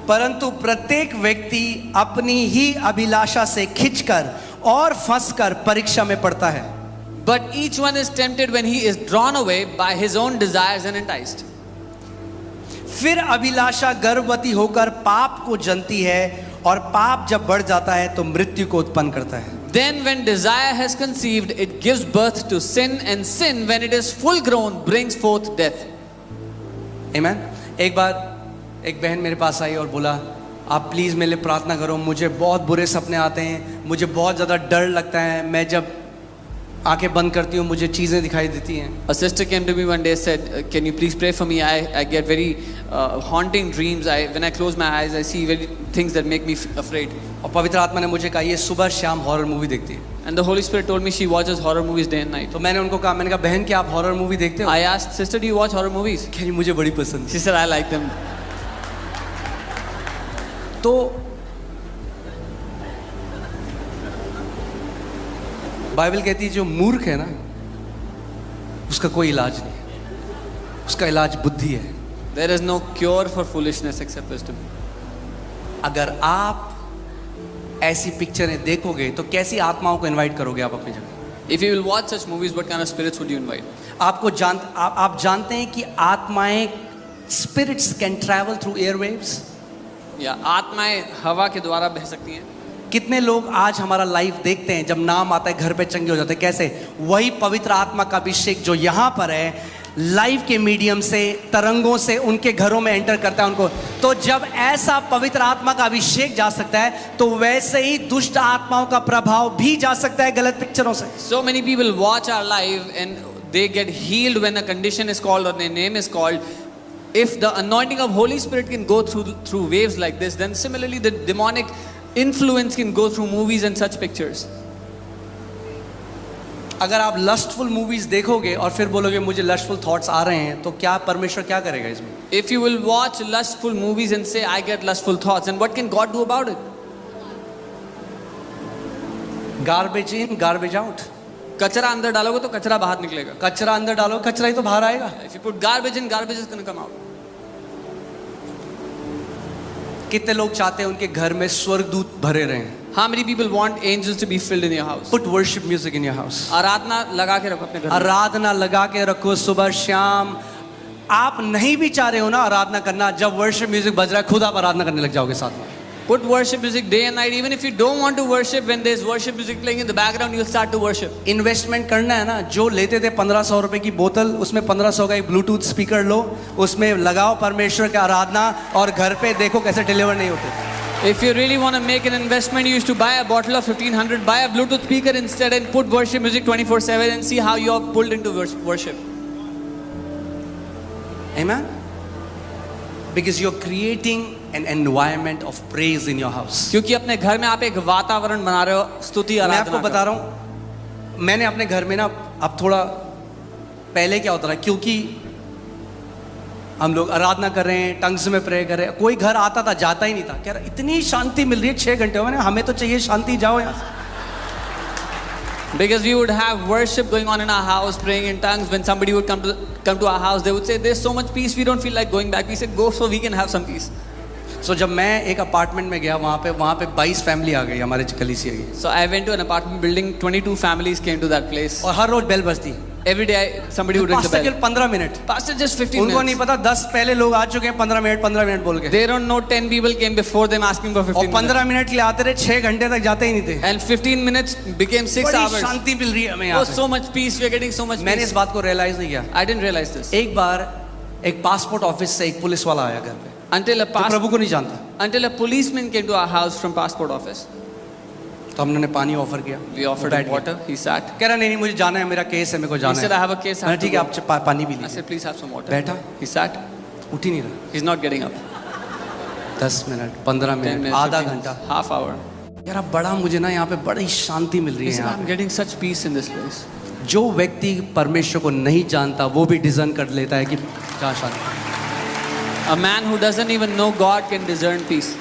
परंतु प्रत्येक व्यक्ति अपनी ही अभिलाषा से खिंचकर और फंसकर परीक्षा में पड़ता है। But each one is tempted when he is drawn away by his own desires and enticed. फिर अभिलाषा गर्भवती होकर पाप को जनती है, और पाप जब बढ़ जाता है तो मृत्यु को उत्पन्न करता है। Then when desire has conceived, it gives birth to sin, and sin, when it is full grown, brings forth death. Amen? एक बार एक बहन मेरे पास आई और बोला, आप प्लीज़ मेरे लिए प्रार्थना करो, मुझे बहुत बुरे सपने आते हैं, मुझे बहुत ज़्यादा डर लगता है, मैं जब आंखें बंद करती हूँ मुझे चीज़ें दिखाई देती हैं। A sister came to me one day, said, "Can you please pray for me? I get very haunting dreams. When I close my eyes, I see very things that make me afraid." और पवित्र आत्मा ने मुझे कहा ये सुबह शाम हॉरर मूवी देखती है। And the Holy Spirit told me she watches horror movies day and night. तो मैंने उनको कहा, मैंने कहा बहन क्या आप हॉरर मूवी देखते हो? I asked, "Sister, do you watch horror movies?" कह रही मुझे बड़ी पसंद। She said, "I like them." तो बाइबल कहती है जो मूर्ख है ना उसका कोई इलाज नहीं है, उसका इलाज बुद्धि है। There is no cure for foolishness except wisdom. अगर आप ऐसी पिक्चरें देखोगे तो कैसी आत्माओं को इनवाइट करोगे आप अपनी जगह? If you will watch such movies, what kind of spirits would you invite? आप जानते हैं कि आत्माएं spirits can travel through airwaves. या आत्माएं हवा के द्वारा बह सकती हैं। कितने लोग आज हमारा लाइव देखते हैं, जब नाम आता है घर पे चंगे हो जाते हैं। कैसे? वही पवित्र आत्मा का अभिषेक जो यहाँ पर है लाइव के मीडियम से, तरंगों से उनके घरों में एंटर करता है उनको। तो जब ऐसा पवित्र आत्मा का अभिषेक जा सकता है तो वैसे ही दुष्ट आत्माओं का प्रभाव भी जा सकता है गलत पिक्चरों से। So many people watch our live and they get healed when a condition is called or their name is called. If the anointing of Holy Spirit can go through waves like this, then similarly the demonic influence can go through movies and such pictures. अगर आप लस्टफुल मूवीज देखोगे और फिर बोलोगे मुझे लस्टफुल थॉट्स आ रहे हैं, तो क्या परमेश्वर क्या करेगा इसमें? If you will watch lustful movies and say I get lustful thoughts, and what can God do about it? Garbage in garbage out. कचरा अंदर डालोगे तो कचरा बाहर निकलेगा. कचरा अंदर डालो, कचरा ही तो बाहर आएगा. If you put garbage in, garbage is going to come out. कितने लोग चाहते हैं उनके घर में स्वर्गदूत भरे रहें? How many people want angels to be filled in your house? Put worship music in your house. आराधना लगा के रखो अपने घर में. आराधना लगा के रखो सुबह शाम. आप नहीं भी चाह रहे हो ना आराधना करना, जब वर्शिप म्यूजिक बज रहा है खुद आप आराधना करने लग जाओगे साथ में. Put worship music day and night. Even if you don't want to worship, when there's worship music playing in the background, you'll start to worship. Investment करना है ना, जो लेते थे 1500 रुपए की बोतल, उसमें 1500 का एक ब्लूटूथ स्पीकर लो, उसमें लगाओ परमेश्वर की आराधना, और घर पे देखो कैसे डिलीवर नहीं होते. If you really want to make an investment, you used to buy a bottle of 1500, buy a Bluetooth speaker instead, and put worship music 24/7 and see how you are pulled into worship. Amen. Because you're creating an environment of praise in your house. क्योंकि अपने घर में आप एक वातावरण बना रहे हो स्तुति आराधना. मैं आपको बता रहा हूँ, मैंने अपने घर में ना, अब थोड़ा पहले क्या होता था, क्योंकि हम लोग आराधना कर रहे हैं, टंग्स में प्रे कर रहे हैं, कोई घर आता था जाता ही नहीं था, कह रहा इतनी शांति मिल रही है 6 घंटे में, हमें तो चाहिए शांति, जाओ यहाँ से. Because we would have worship going on in our house, praying in tongues. When somebody would come to our house, they would say, "There's so much peace, we don't feel like going back." We said, "Go so we can have some peace." So जब मैं एक अपार्टमेंट में गया, वहाँ पे 22 फैमिली आ गई हमारे कलीसिया की. So I went to an apartment building. 22 families came to that place. और हर रोज बेल बजती. Every day somebody would ring the bell. 15 minute. Pastor, just 15 उनको नहीं minutes. पता 10 पहले लोग आ चुके हैं 15 मिनट बोल के. They don't know 10 people came before them asking for 15 और 15 minutes. मिनट के लिए आते रहे, 6 घंटे तक जाते ही नहीं थे. And 15 minutes became 6 बड़ी hours. शांति मिल रही है हमें यहाँ Oh, पे. so much peace. We are getting so much मैंने peace. इस बात को रियलाइज नहीं किया. I didn't realize this. एक बार एक पासपोर्ट ऑफिस से एक पुलिस वाला आया घर पे, Until तो प्रभु को नहीं जानता. a policeman came to our house from passport office. तो हमने पानी ऑफर किया. We offered him water. He sat. कह रहा नहीं मुझे जाना है, मेरा केस है, मेरे को He जाना said, "I है." have a case. I have to ठीक है, go." आप पानी भी I लीजिए. said, "Please have some water." बैठा, He sat. उठ ही नहीं रहा. He's not getting up. 10 minute, 15 10 minute, minutes, आधा 15 घंटा. minutes, half hour. यार अब बड़ा मुझे ना यहाँ पे बड़ी शांति मिल रही He है said, यहाँ "I'm पे. getting such peace in this place." जो व्यक्ति परमेश्वर को नहीं जानता वो भी डिजर्न कर लेता है कि क्या शांति. A man who doesn't even know God can discern peace.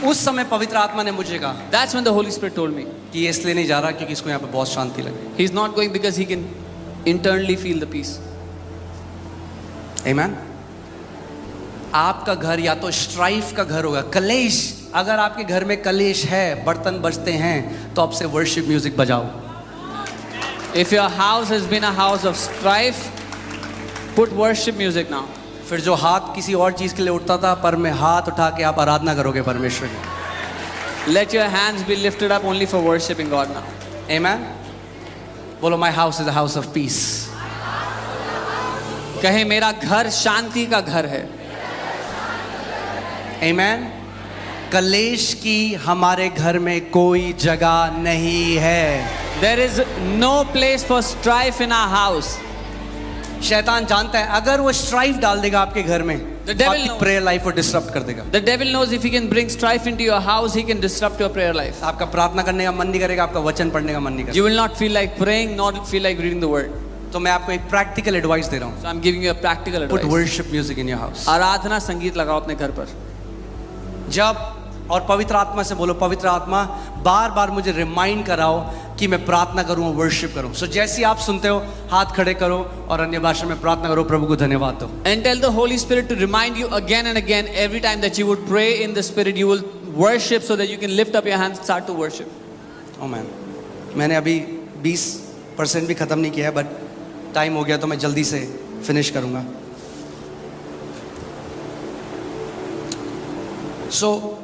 उस समय पवित्र आत्मा ने मुझे कहा That's when the Holy Spirit told me. कि ये इसलिए नहीं जा रहा क्योंकि इसको यहाँ पे बहुत शांति लगे. He's not going because he can internally feel the peace. Amen. आपका घर या तो स्ट्राइफ का घर होगा, कलेश. अगर आपके घर में कलेश है, बर्तन बजते हैं, तो आपसे वर्शिप म्यूजिक बजाओ. If your house has been a house of strife, put worship music now. फिर जो हाथ किसी और चीज के लिए उठता था, पर में हाथ उठा के आप आराधना करोगे परमेश्वर की. Let your hands be lifted up only for worshiping God now. Amen. बोलो, my house is a house of peace. कहे मेरा घर शांति का घर है. Amen. कलेश की हमारे घर में कोई जगह नहीं है. There is no place for strife in our house. शैतान जानता है अगर वो स्ट्राइफ डाल देगा आपके घर में, The devil आपकी knows. प्रेयर लाइफ को डिस्टर्ब कर देगा. The devil knows if he can bring strife into your house, he can disrupt your prayer life. आपका प्रार्थना करने का मन नहीं करेगा, आपका वचन पढ़ने का मन नहीं करेगा. You will not feel like praying, nor feel like reading the word. तो मैं आपको एक प्रैक्टिकल एडवाइस दे रहा हूँ. So I'm giving you a practical Put advice. worship music in your house. आराधना संगीत लगाओ अपने घर पर. जब और पवित्र आत्मा से बोलो, पवित्र आत्मा बार बार मुझे रिमाइंड कराओ कि मैं प्रार्थना करूं, वर्शिप करूं. सो जैसे आप सुनते हो, हाथ खड़े करो और अन्य भाषा में प्रार्थना करो, प्रभु को धन्यवाद दो. And tell the Holy Spirit to remind you again and again, every time that you would pray in the Spirit, you will worship so that you can lift up your hands, start to worship. Oh man, मैंने अभी 20% भी खत्म नहीं किया है, बट टाइम हो गया तो मैं जल्दी से फिनिश करूंगा. सो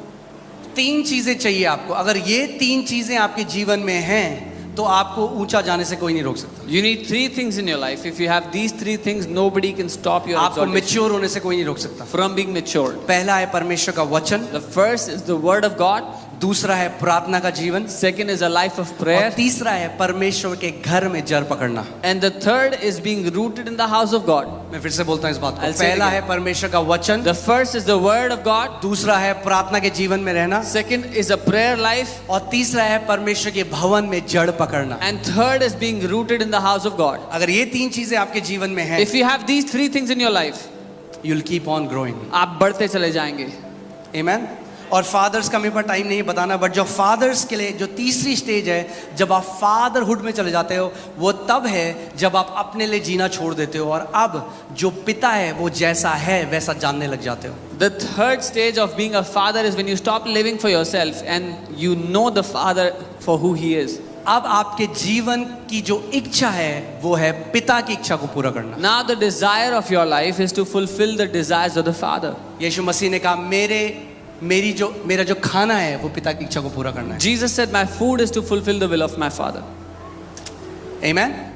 3 चीजें चाहिए आपको. अगर ये 3 चीजें आपके जीवन में हैं तो आपको ऊंचा जाने से कोई नहीं रोक सकता. You need 3 things in your life. If you have these 3 things, nobody can stop your आपको exaltation मैच्योर होने से कोई नहीं रोक सकता. from being matured. पहला है परमेश्वर का वचन. The first is the word of God. दूसरा है प्रार्थना का जीवन, Second is a life of और prayer. तीसरा है परमेश्वर के घर में जड़ पकड़ना। And the third is being rooted in the house of God. मैं फिर से बोलता हूँ इस बात को। I'll say it पहला again. है परमेश्वर का वचन, The first is the word of God. दूसरा है प्रार्थना के जीवन में रहना, Second is a prayer life. और तीसरा है परमेश्वर के भवन में जड़ पकड़ना। And third is being rooted in the house of God. अगर ये तीन चीजें आपके जीवन में हैं, If you have these three things in your life, you'll keep on growing. आप बढ़ते चले जाएंगे. Amen. और फादर्स का मेरे पास टाइम नहीं बताना, बट जो फादर्स के लिए जो तीसरी स्टेज है जब आप फादरहुड में चले जाते हो, वो तब है जब आप अपने लिए जीना छोड़ देते हो और अब जो पिता है वो जैसा है वैसा जानने लग जाते हो। The third stage of being a father is when you stop living for yourself and you know the father for who he is. अब आपके जीवन की जो इच्छा है वो है पिता की इच्छा को पूरा करना। Now the desire of your life is to fulfill the desires of the father. यीशु मसीह ने कहा मेरा जो खाना है वो पिता की इच्छा को पूरा करना है। Jesus said, my food is to fulfill the will of my father. Amen.